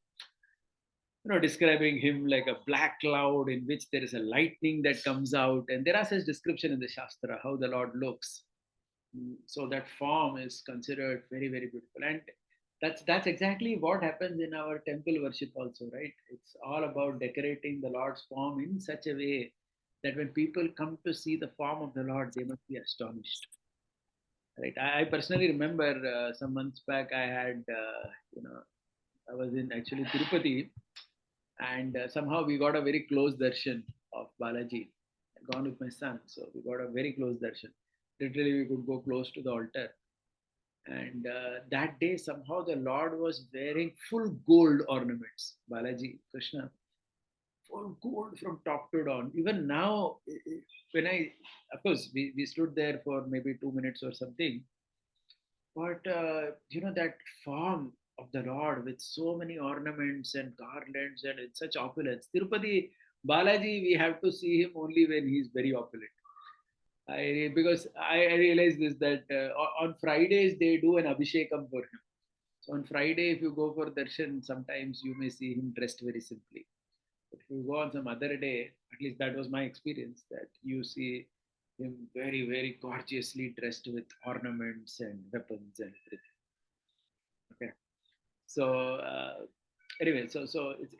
Describing him like a black cloud in which there is a lightning that comes out. And there are such description in the Shastra, how the Lord looks. So that form is considered very, very beautiful. And that's exactly what happens in our temple worship also, right? It's all about decorating the Lord's form in such a way that when people come to see the form of the Lord, they must be astonished. Right? I personally remember some months back I had, I was in actually Tirupati, and somehow we got a very close darshan of Balaji. I'd gone with my son, so we got a very close darshan. Literally, we could go close to the altar. And that day, somehow the Lord was wearing full gold ornaments. Balaji, Krishna, full gold from top to down. Even now, when of course, we stood there for maybe 2 minutes or something, but that form of the Lord with so many ornaments and garlands and in such opulence. Tirupati Balaji, we have to see him only when he is very opulent. Because I realize this that on Fridays they do an abhishekam for him. So on Friday, if you go for darshan, sometimes you may see him dressed very simply. But if you go on some other day, at least that was my experience, that you see him very, very gorgeously dressed with ornaments and weapons and everything. Okay. So anyway, so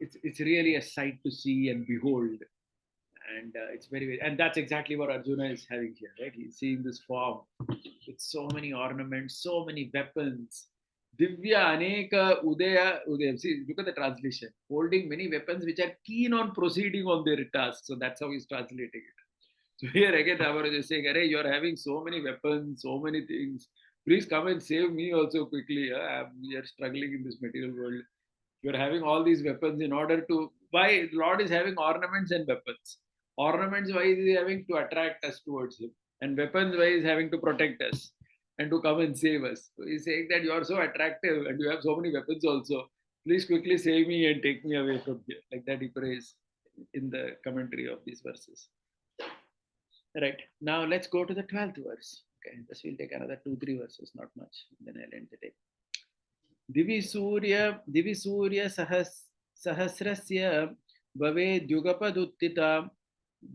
it's really a sight to see and behold, and it's very, and that's exactly what Arjuna is having here, right? He's seeing this form with so many ornaments, so many weapons. Divya Aneka Udaya. See, look at the translation. Holding many weapons which are keen on proceeding on their task. So that's how he's translating it. So here again, Ramaraj is saying, Arey, you're having so many weapons, so many things. Please come and save me also quickly. We are struggling in this material world. You're having all these weapons in order to. Why? Lord is having ornaments and weapons. Ornaments, why is he having to attract us towards him? And weapons, why is having to protect us and to come and save us? So he's saying that you are so attractive and you have so many weapons also. Please quickly save me and take me away from here. Like that he prays in the commentary of these verses. Right. Now let's go to the 12th verse. Okay. This will take another 2-3 verses, not much. Then I'll end the day. दिवि सूर्य सहस्रस्य भवेद्युगपदुत्थिता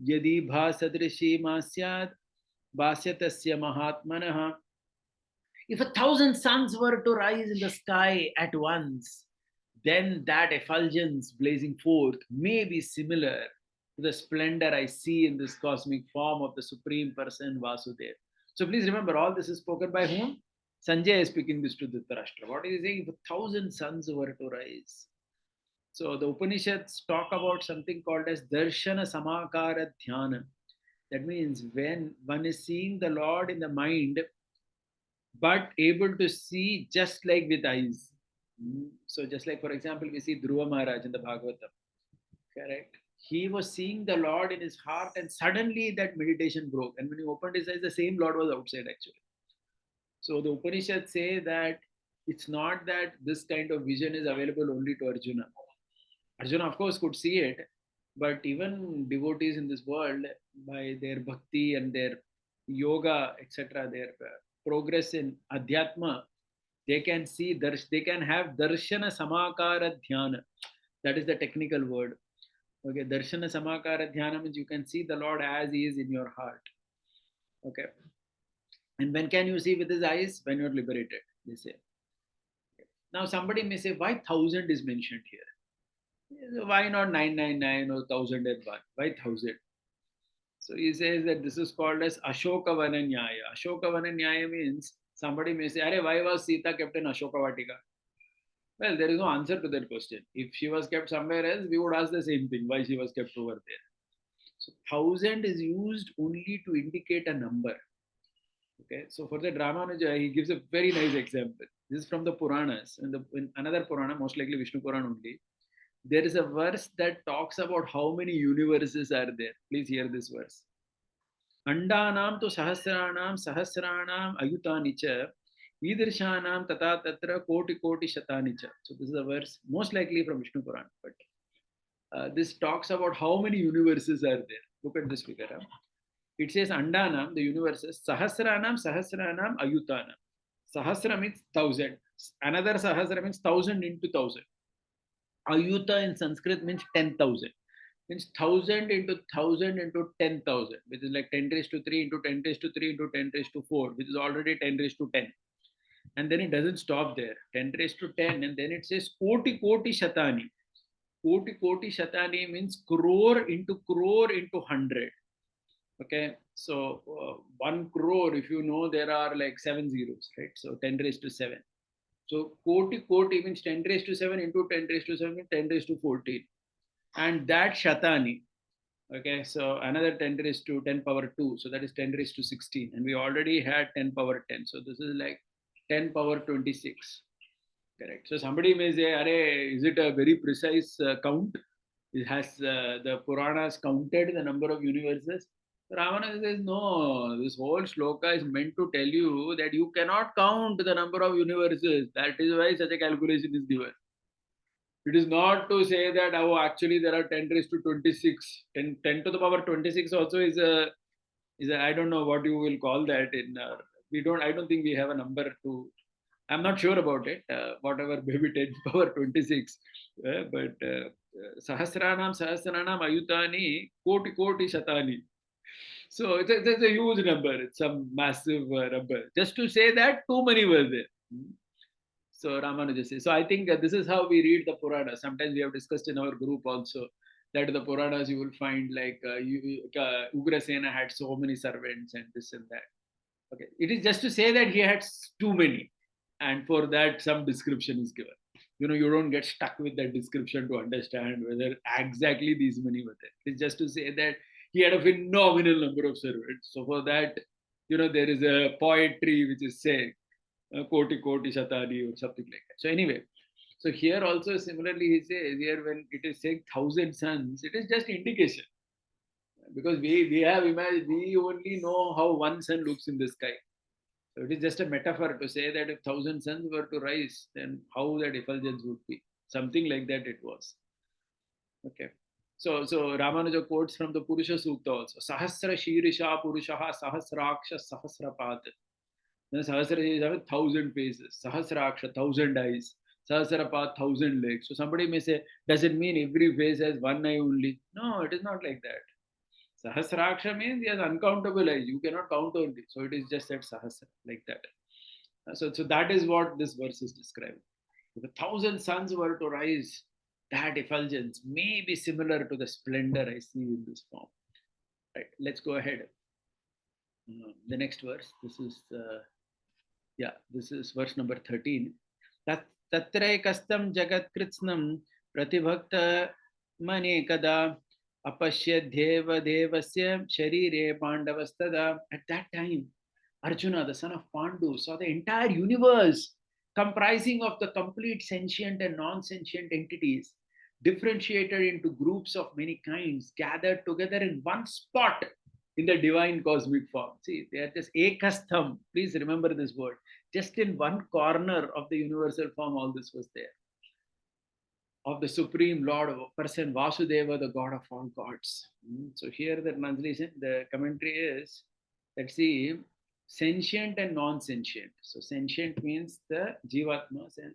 यदि भासदृशी मा स्यात् भास्यतस्य महात्मनः. If 1,000 suns were to rise in the sky at once, then that effulgence blazing forth may be similar to the splendor I see in this cosmic form of the Supreme Person Vasudeva. So please remember, all this is spoken by whom? Sanjay is speaking this to Dhritarashtra. What is he saying? If 1,000 suns were to rise. So the Upanishads talk about something called as Darshana Samakara Dhyana. That means when one is seeing the Lord in the mind, but able to see just like with eyes. So just like, for example, we see Dhruva Maharaj in the Bhagavatam. Correct? He was seeing the Lord in his heart, and suddenly that meditation broke. And when he opened his eyes, the same Lord was outside actually. So the Upanishads say that it's not that this kind of vision is available only to Arjuna. Arjuna, of course, could see it, but even devotees in this world, by their bhakti and their yoga, etc., their progress in adhyatma, they can see, they can have darshana samakara dhyana. That is the technical word. Okay, darshana samakara dhyana means you can see the Lord as he is in your heart. Okay. And when can you see with his eyes? When you're liberated, they say. Now somebody may say, why 1,000 is mentioned here? So why not 999 or 1001? Why 1000? So he says that this is called as Ashokavana Nyaya. Ashokavana Nyaya means somebody may say, Arey, why was Sita kept in Ashoka? Well, there is no answer to that question. If she was kept somewhere else, we would ask the same thing, why she was kept over there. So 1000 is used only to indicate a number. Okay, so for the Ramanuja, he gives a very nice example. This is from the Puranas. In another Purana, most likely Vishnu Purana only, there is a verse that talks about how many universes are there. Please hear this verse. Andanam to sahasranam ayutani cha idrishanam tata tatra koti shatani cha. So this is a verse most likely from Vishnu Purana, but this talks about how many universes are there. Look at this figure. It says Andanam, the universes, Sahasranam Ayutanam. Sahasra means 1000. Another Sahasra means 1000 into 1000. Ayuta in Sanskrit means 10,000. Means 1000 into 1000 into 10,000, which is like 10 raised to 3 into 10 raised to 3 into 10 raised to 4, which is already 10 raised to 10. And then it doesn't stop there. 10 raised to 10, and then it says Koti Shatani. Koti Shatani means crore into 100. Okay, so 1 crore, if you know, there are like 7 zeros, right? So 10 raised to 7. So koti means 10 raised to 7 into 10 raised to 7 means 10 raised to 14. And that Shatani, okay, so another 10 raised to 10 power 2. So that is 10 raised to 16. And we already had 10 power 10. So this is like 10 power 26. Correct. So somebody may say, Are, is it a very precise count? It has the Puranas counted the number of universes? Ravana says, no, this whole shloka is meant to tell you that you cannot count the number of universes. That is why such a calculation is given. It is not to say that, oh, actually there are 10 raised to 26. 10 to the power 26 also is a, I don't know what you will call that. I don't think we have a number to, I'm not sure about it, whatever, maybe 10 power 26. But Sahasranam Ayutani Koti Shatani. So it's a huge number. It's a massive number. Just to say that too many were there. So Ramanuja says. So I think this is how we read the Purana. Sometimes we have discussed in our group also that the Puranas you will find like Ugrasena had so many servants and this and that. Okay, it is just to say that he had too many, and for that some description is given. You don't get stuck with that description to understand whether exactly these many were there. It's just to say that he had a phenomenal number of servants. So for that, there is a poetry which is saying Koti Shatani or something like that. So anyway, so here also similarly he says here when it is saying 1,000 suns, it is just indication because we have imagined, we only know how one sun looks in the sky. So it is just a metaphor to say that if 1,000 suns were to rise, then how that effulgence would be. Something like that it was. Okay. So Ramanuja quotes from the Purusha Sukta also. Sahasra Shirisha Purushaha Sahasraksha Sahasrapat. Then Sahasra is 1,000 faces. Sahasraksha, 1,000 eyes. Sahasrapat, 1,000 legs. So somebody may say, does it mean every face has one eye only? No, it is not like that. Sahasraksha means he has uncountable eyes. You cannot count only. So it is just that Sahasra, like that. So that is what this verse is describing. If 1,000 suns were to rise, that effulgence may be similar to the splendor I see in this form. Right, let's go ahead. The next verse. This is verse number 13. Tatraikastam jagat kritsnam pratibhakta manekada apashyadhyeva devasya sharire pandavastada. At that time, Arjuna, the son of Pandu, saw the entire universe comprising of the complete sentient and non-sentient entities, differentiated into groups of many kinds, gathered together in one spot in the divine cosmic form. See, they are just ekastham. Please remember this word. Just in one corner of the universal form, all this was there. Of the Supreme Lord of person, Vasudeva, the God of all gods. So here the translation, the commentary is, let's see, sentient and non-sentient. So sentient means the Jivatmas and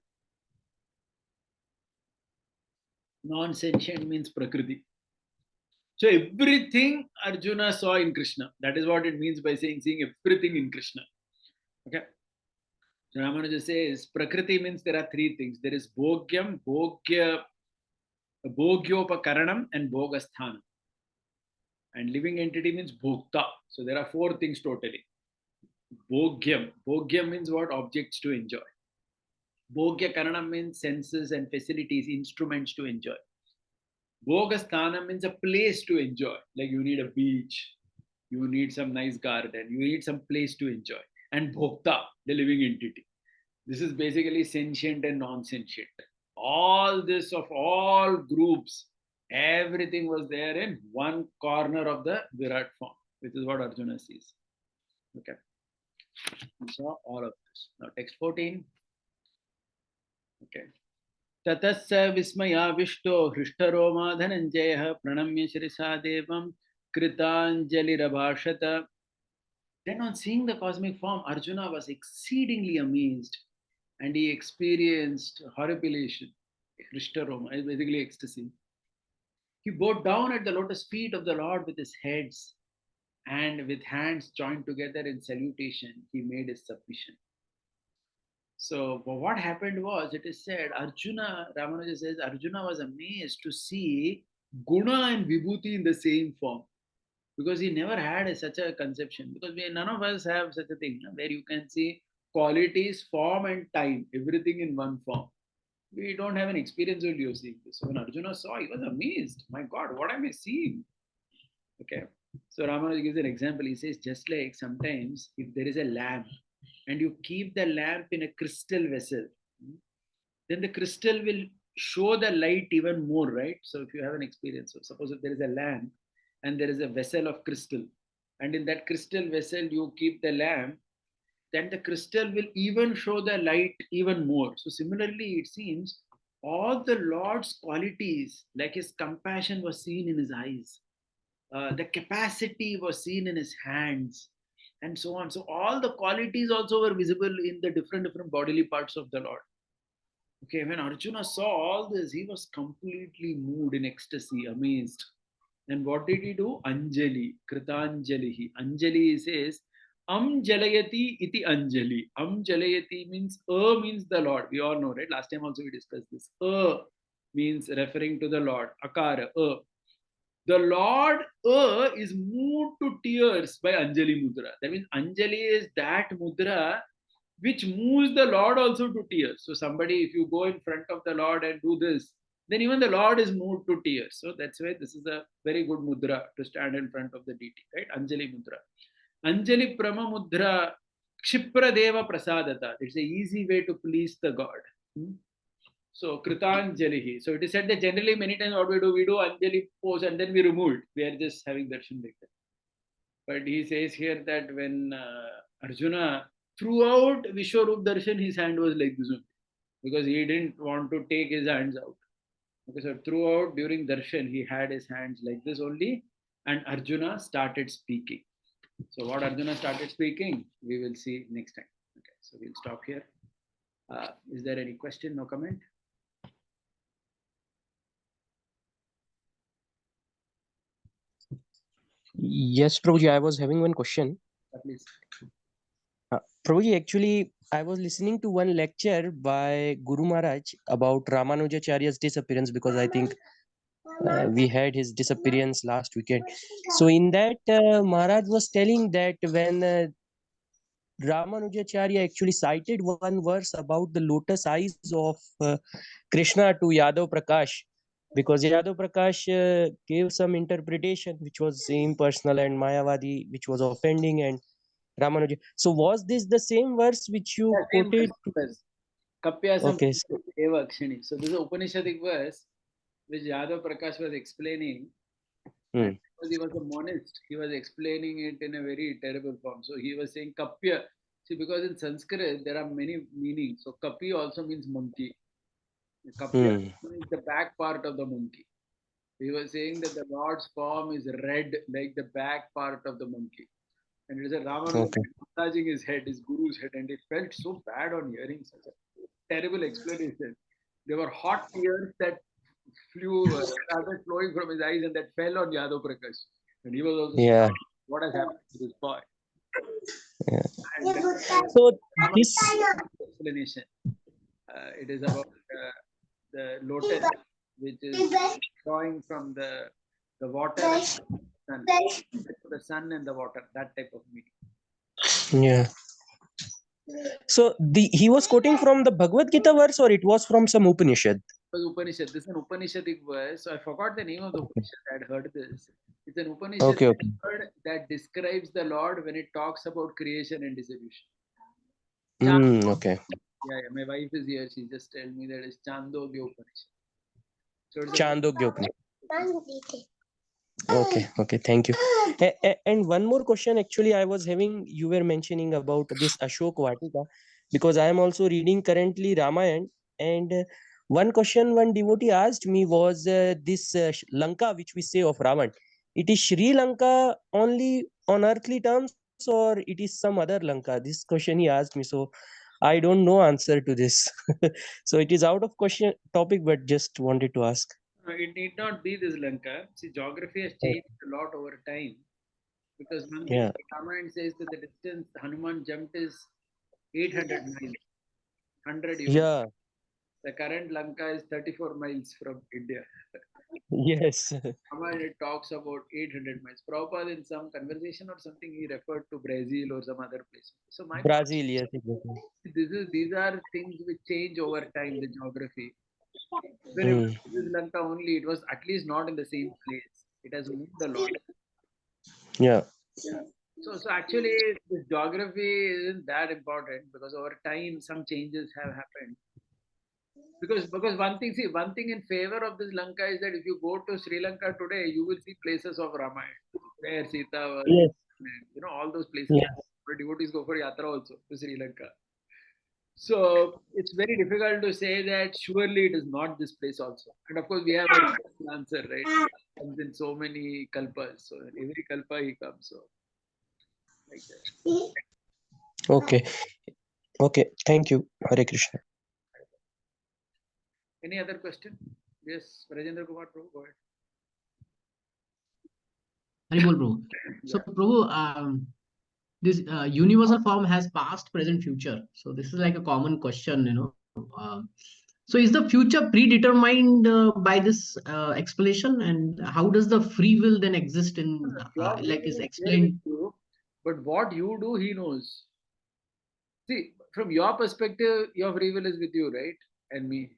non-sentient means Prakriti. So everything Arjuna saw in Krishna. That is what it means by saying seeing everything in Krishna. Okay. So Ramanuja says Prakriti means there are three things. There is Bhogyam, Bhogya Bhogyopakaranam and Bhogasthanam. And living entity means Bhokta. So there are four things totally. Bhogyam. Bhogyam means what? Objects to enjoy. Bhogya Karanam means senses and facilities, instruments to enjoy. Bhogasthanam means a place to enjoy. Like you need a beach, you need some nice garden, you need some place to enjoy. And Bhokta, the living entity. This is basically sentient and non-sentient. All this of all groups, everything was there in one corner of the Virat form, which is what Arjuna sees. Okay. We saw all of this. Now text 14. Okay. ततः विस्मयाविष्टो हृष्टरोमा धनञ्जयः प्रणम्य शिरसा देवं कृताञ्जलिरभाषत. Then on seeing the cosmic form, Arjuna was exceedingly amazed and he experienced horripilation. Hृष्टरोma is basically ecstasy. He bowed down at the lotus feet of the Lord with his heads, and with hands joined together in salutation, he made his submission. So what happened was, it is said, Arjuna, Ramanuja says, Arjuna was amazed to see Guna and Vibhuti in the same form, because he never had such a conception. Because none of us have such a thing, where you can see qualities, form and time, everything in one form. We don't have an experience of seeing this. So when Arjuna saw, he was amazed. My God, what am I seeing? Okay. So Ramanuja gives an example. He says, just like sometimes if there is a lamp and you keep the lamp in a crystal vessel, then the crystal will show the light even more, right? So if you have an experience, so suppose if there is a lamp and there is a vessel of crystal, and in that crystal vessel you keep the lamp, then the crystal will even show the light even more. So similarly, it seems all the Lord's qualities, like his compassion was seen in his eyes, the capacity was seen in his hands, and so on. So all the qualities also were visible in the different bodily parts of the Lord. Okay, when Arjuna saw all this, he was completely moved in ecstasy, amazed. And what did he do? Anjali, Kritanjali. Anjali says, Jalayati iti Anjali. Jalayati means the Lord. We all know, right? Last time also we discussed this. Means referring to the Lord. Akara, The Lord is moved to tears by Anjali Mudra. That means Anjali is that mudra which moves the Lord also to tears. So somebody, if you go in front of the Lord and do this, then even the Lord is moved to tears. So that's why this is a very good mudra to stand in front of the deity, right? Anjali mudra. Anjali prama mudra kshipra deva prasadata. It's an easy way to please the God. So Kritanjali. So it is said that generally many times what we do Anjali pose and then we remove it. We are just having darshan like that. But he says here that when Arjuna, throughout Vishwarup Darshan, his hand was like this only, because he didn't want to take his hands out. Okay, so throughout during Darshan, he had his hands like this only, and Arjuna started speaking. So what Arjuna started speaking, we will see next time. Okay, so we'll stop here. Is there any question? No comment? Yes, Prabhuji, I was having one question. Please. Prabhuji, actually, I was listening to one lecture by Guru Maharaj about Ramanujacharya's disappearance, because I think we had his disappearance last weekend. So in that, Maharaj was telling that when Ramanujacharya actually cited one verse about the lotus eyes of Krishna to Yadav Prakash, because Yadav Prakash gave some interpretation which was impersonal and Mayavadi, which was offending, and Ramanuja. So was this the same verse which you quoted? Kapyasam Okay. Eva Akshini. So this is an Upanishadic verse which Yadav Prakash was explaining. And because he was a monist, he was explaining it in a very terrible form. So he was saying Kapya. See, because in Sanskrit there are many meanings. So Kapi also means monkey. Kapya means the back part of the monkey. He was saying that the Lord's form is red like the back part of the monkey. And it is a Ramanuja massaging his head, his guru's head, and it felt so bad on hearing such a terrible explanation. There were hot tears that started flowing from his eyes and that fell on Yadav Prakash. And he was also shocked. What has happened to this boy? So this explanation. It is about the lotus. which is drawing from the water and sun, the sun and the water, that type of meaning. Yeah. So he was quoting from the Bhagavad Gita verse, or it was from some Upanishad? It was Upanishad. This is an Upanishadic verse. So I forgot the name of the Upanishad. I had heard this. It's an Upanishad Okay. word that describes the Lord when it talks about creation and dissolution. Okay. Yeah, my wife is here. She just told me that it's Chandogya Upanishad. So it's Chandogya Upanishad. Okay, thank you. And one more question, actually, I was having, you were mentioning about this Ashok Vatika, because I am also reading currently Ramayana, and one question one devotee asked me was this Lanka, which we say of Ravan, it is Sri Lanka only on earthly terms, or it is some other Lanka? This question he asked me, so I don't know answer to this. So it is out of question topic, but just wanted to ask. It need not be this Lanka. See, geography has changed a lot over time. Because one thing, Yeah. Ramayana says that the distance Hanuman jumped is 800 miles, 100 units. Yeah. The current Lanka is 34 miles from India. Yes. Ramayana it talks about 800 miles. Prabhupada in some conversation or something, he referred to Brazil or some other place. So my point Brazil, yes, exactly. is, these are things which change over time, the geography. When it was Lanka only, it was at least not in the same place. It has moved a lot. Yeah. So actually, this geography isn't that important because over time some changes have happened. Because one thing in favor of this Lanka is that if you go to Sri Lanka today, you will see places of Ramayana where Sita was, Yes. all those places. Yeah. Where devotees go for yatra also to Sri Lanka. So it's very difficult to say that surely it is not this place also. And of course, we have an answer, right? He comes in so many kalpas. So in every kalpa he comes. So like that. Okay. Okay. Thank you. Hare Krishna. Any other question? Yes, Rajendra Kumar, Prabhu, go ahead. Haribol, Prabhu. So, Prabhu, this universal form has past, present, future. So this is like a common question. So is the future predetermined by this explanation, and how does the free will then exist in like is explained? But what you do, he knows. See, from your perspective, your free will is with you, right? And me.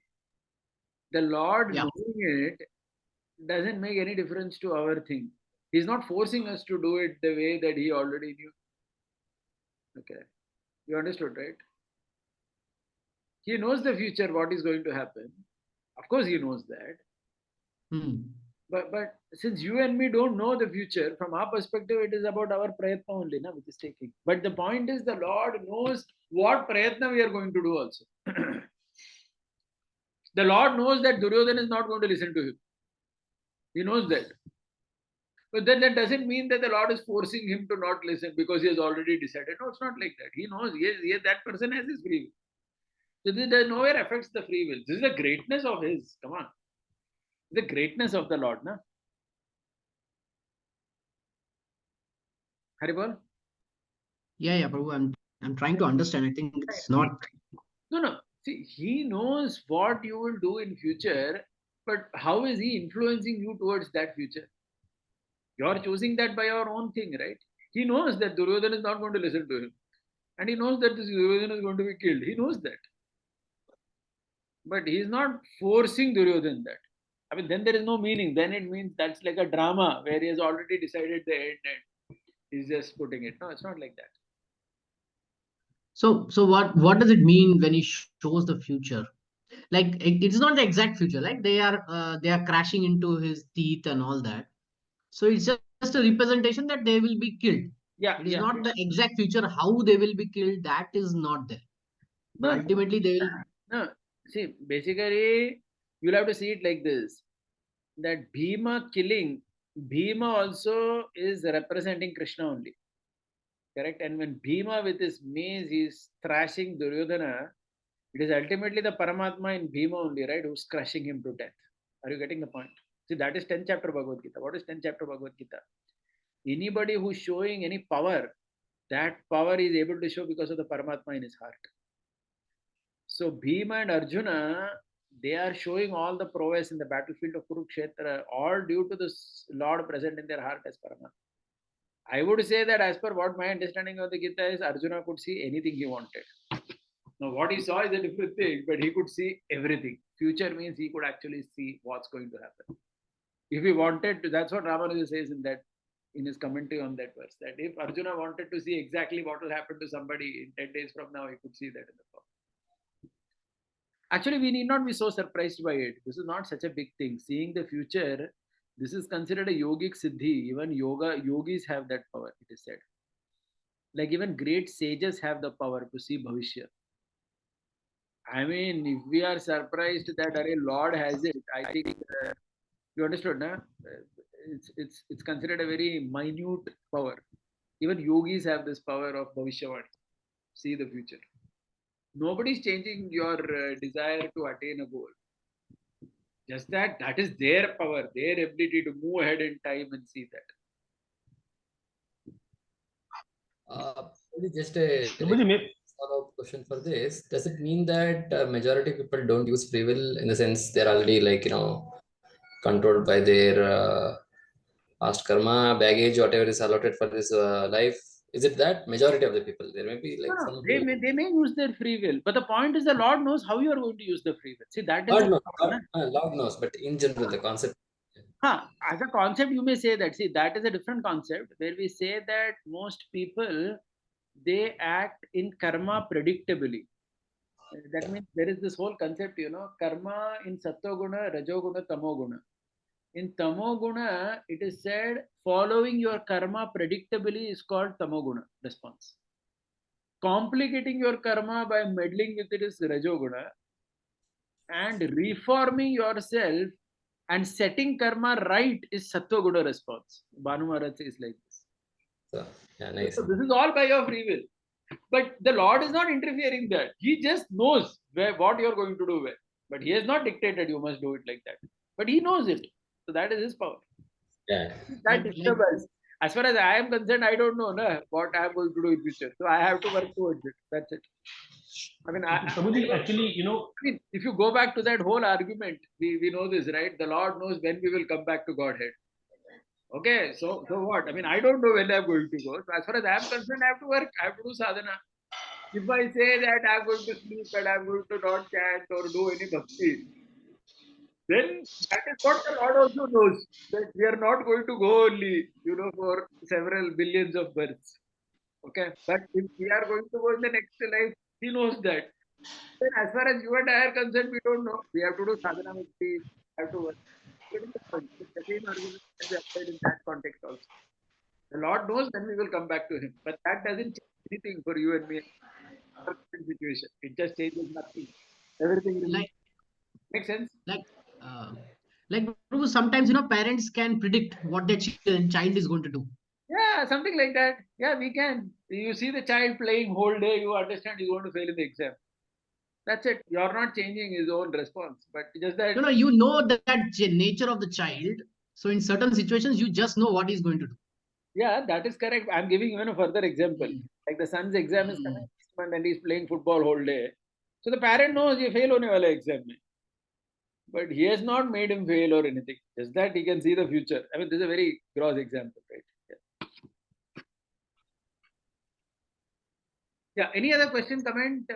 The Lord Yeah. knowing it doesn't make any difference to our thing. He's not forcing us to do it the way that he already knew. Okay. You understood, right? He knows the future, what is going to happen. Of course, he knows that. But since you and me don't know the future, from our perspective, it is about our prayatna only, which is taking. But the point is, the Lord knows what prayatna we are going to do also. The Lord knows that Duryodhana is not going to listen to him. He knows that. But then that doesn't mean that the Lord is forcing him to not listen because he has already decided. No, it's not like that. He knows, yes, that person has his free will. So this nowhere affects the free will. This is the greatness of his. Come on. The greatness of the Lord, na? Haribol? Yeah, Prabhu. I'm trying to understand. I think it's not. No. See, he knows what you will do in future, but how is he influencing you towards that future? You are choosing that by your own thing, right? He knows that Duryodhana is not going to listen to him. And he knows that this Duryodhana is going to be killed. He knows that. But he is not forcing Duryodhana that. I mean, then there is no meaning. Then it means that's like a drama where he has already decided the end and he's just putting it. No, it's not like that. So what does it mean when he shows the future? Like it's not the exact future. Like they are crashing into his teeth and all that. So it's just a representation that they will be killed. Yeah. It is not the exact future how they will be killed. That is not there. But ultimately they will. No. See, basically, you'll have to see it like this: that Bhima killing, Bhima also is representing Krishna only. Correct? And when Bhima with his mace is thrashing Duryodhana, it is ultimately the Paramatma in Bhima only, right? Who's crushing him to death. Are you getting the point? See, that is 10th chapter Bhagavad Gita. What is 10th chapter Bhagavad Gita? Anybody who's showing any power, that power is able to show because of the Paramatma in his heart. So Bhima and Arjuna, they are showing all the prowess in the battlefield of Kurukshetra, all due to the Lord present in their heart as Paramatma. I would say that as per what my understanding of the Gita is, Arjuna could see anything he wanted. Now, what he saw is a different thing, but he could see everything. Future means he could actually see what's going to happen. If he wanted to, that's what Ramanuja says in his commentary on that verse, that if Arjuna wanted to see exactly what will happen to somebody in 10 days from now, he could see that in the form. Actually, we need not be so surprised by it. This is not such a big thing. Seeing the future, this is considered a yogic siddhi. Even yogis have that power, it is said. Like even great sages have the power to see bhavishya. I mean, if we are surprised that a Lord has it, I think you understood, na? It's considered a very minute power. Even yogis have this power of bhavishyavani, see the future. Nobody's changing your desire to attain a goal. Just that is their power, their ability to move ahead in time and see that. Maybe just a follow-up question for this. Does it mean that majority of people don't use free will in the sense they're already controlled by their past karma, baggage, whatever is allotted for this life? Is it that majority of the people? There may be No, some they may use their free will, but the point is the Lord knows how you are going to use the free will. See, that is Lord the knows, power, Lord knows, but in general, the concept. as a concept, you may say that. See, that is a different concept where we say that most people they act in karma predictably. That means there is this whole concept, karma in sattva-guna, rajoguna, tamoguna. In tamoguna, it is said following your karma predictably is called tamoguna response. Complicating your karma by meddling with it is rajoguna, and reforming yourself and setting karma right is sattva-guna response. Bhanu Maharaj is like this. So, yeah, nice. So this is all by your free will. But the Lord is not interfering that. He just knows what you're going to do where. But he has not dictated you must do it like that. But he knows it. So that is his power. Yeah. That disturbance. As far as I am concerned, I don't know what I am going to do in future. So I have to work towards it. That's it. I mean, actually, if you go back to that whole argument, we know this, right? The Lord knows when we will come back to Godhead. Okay, so what? I mean, I don't know when I'm going to go. So as far as I'm concerned, I have to work. I have to do sadhana. If I say that I'm going to sleep and I'm going to not chant or do any bhakti, then that is what the Lord also knows. That we are not going to go only, for several billions of births. Okay, but if we are going to go in the next life, He knows that. Then as far as you and I are concerned, we don't know. We have to do sadhana bhakti, have to work. The same argument can be applied in that context also. The Lord knows when we will come back to Him. But that doesn't change anything for you and me. Our current situation. It just changes nothing. Everything remains. Makes sense? Prabhu, sometimes parents can predict what their child is going to do. Yeah, something like that. Yeah, we can. You see the child playing whole day, you understand he's going to fail in the exam. That's it. You're not changing his own response. But just that. You know that nature of the child. So in certain situations, you just know what he's going to do. Yeah, that is correct. I'm giving even a further example. Like the son's exam is coming next month and he's playing football whole day. So the parent knows he fail hone wala exam mein. But he has not made him fail or anything. Just that he can see the future. I mean, this is a very gross example, right? Yeah. Any other question, comment?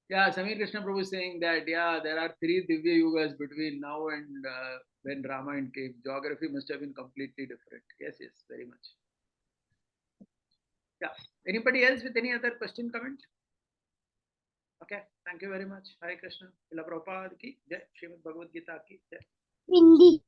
Yeah, Samir Krishna Prabhu is saying that, there are 3 Divya Yugas between now and when Ramayana came. Geography must have been completely different. Yes, very much. Yeah. Anybody else with any other question, comment? Okay. Thank you very much. Hare Krishna. Srila Prabhupada ki jai. Srimad Bhagavad Gita ki jai. Hindi.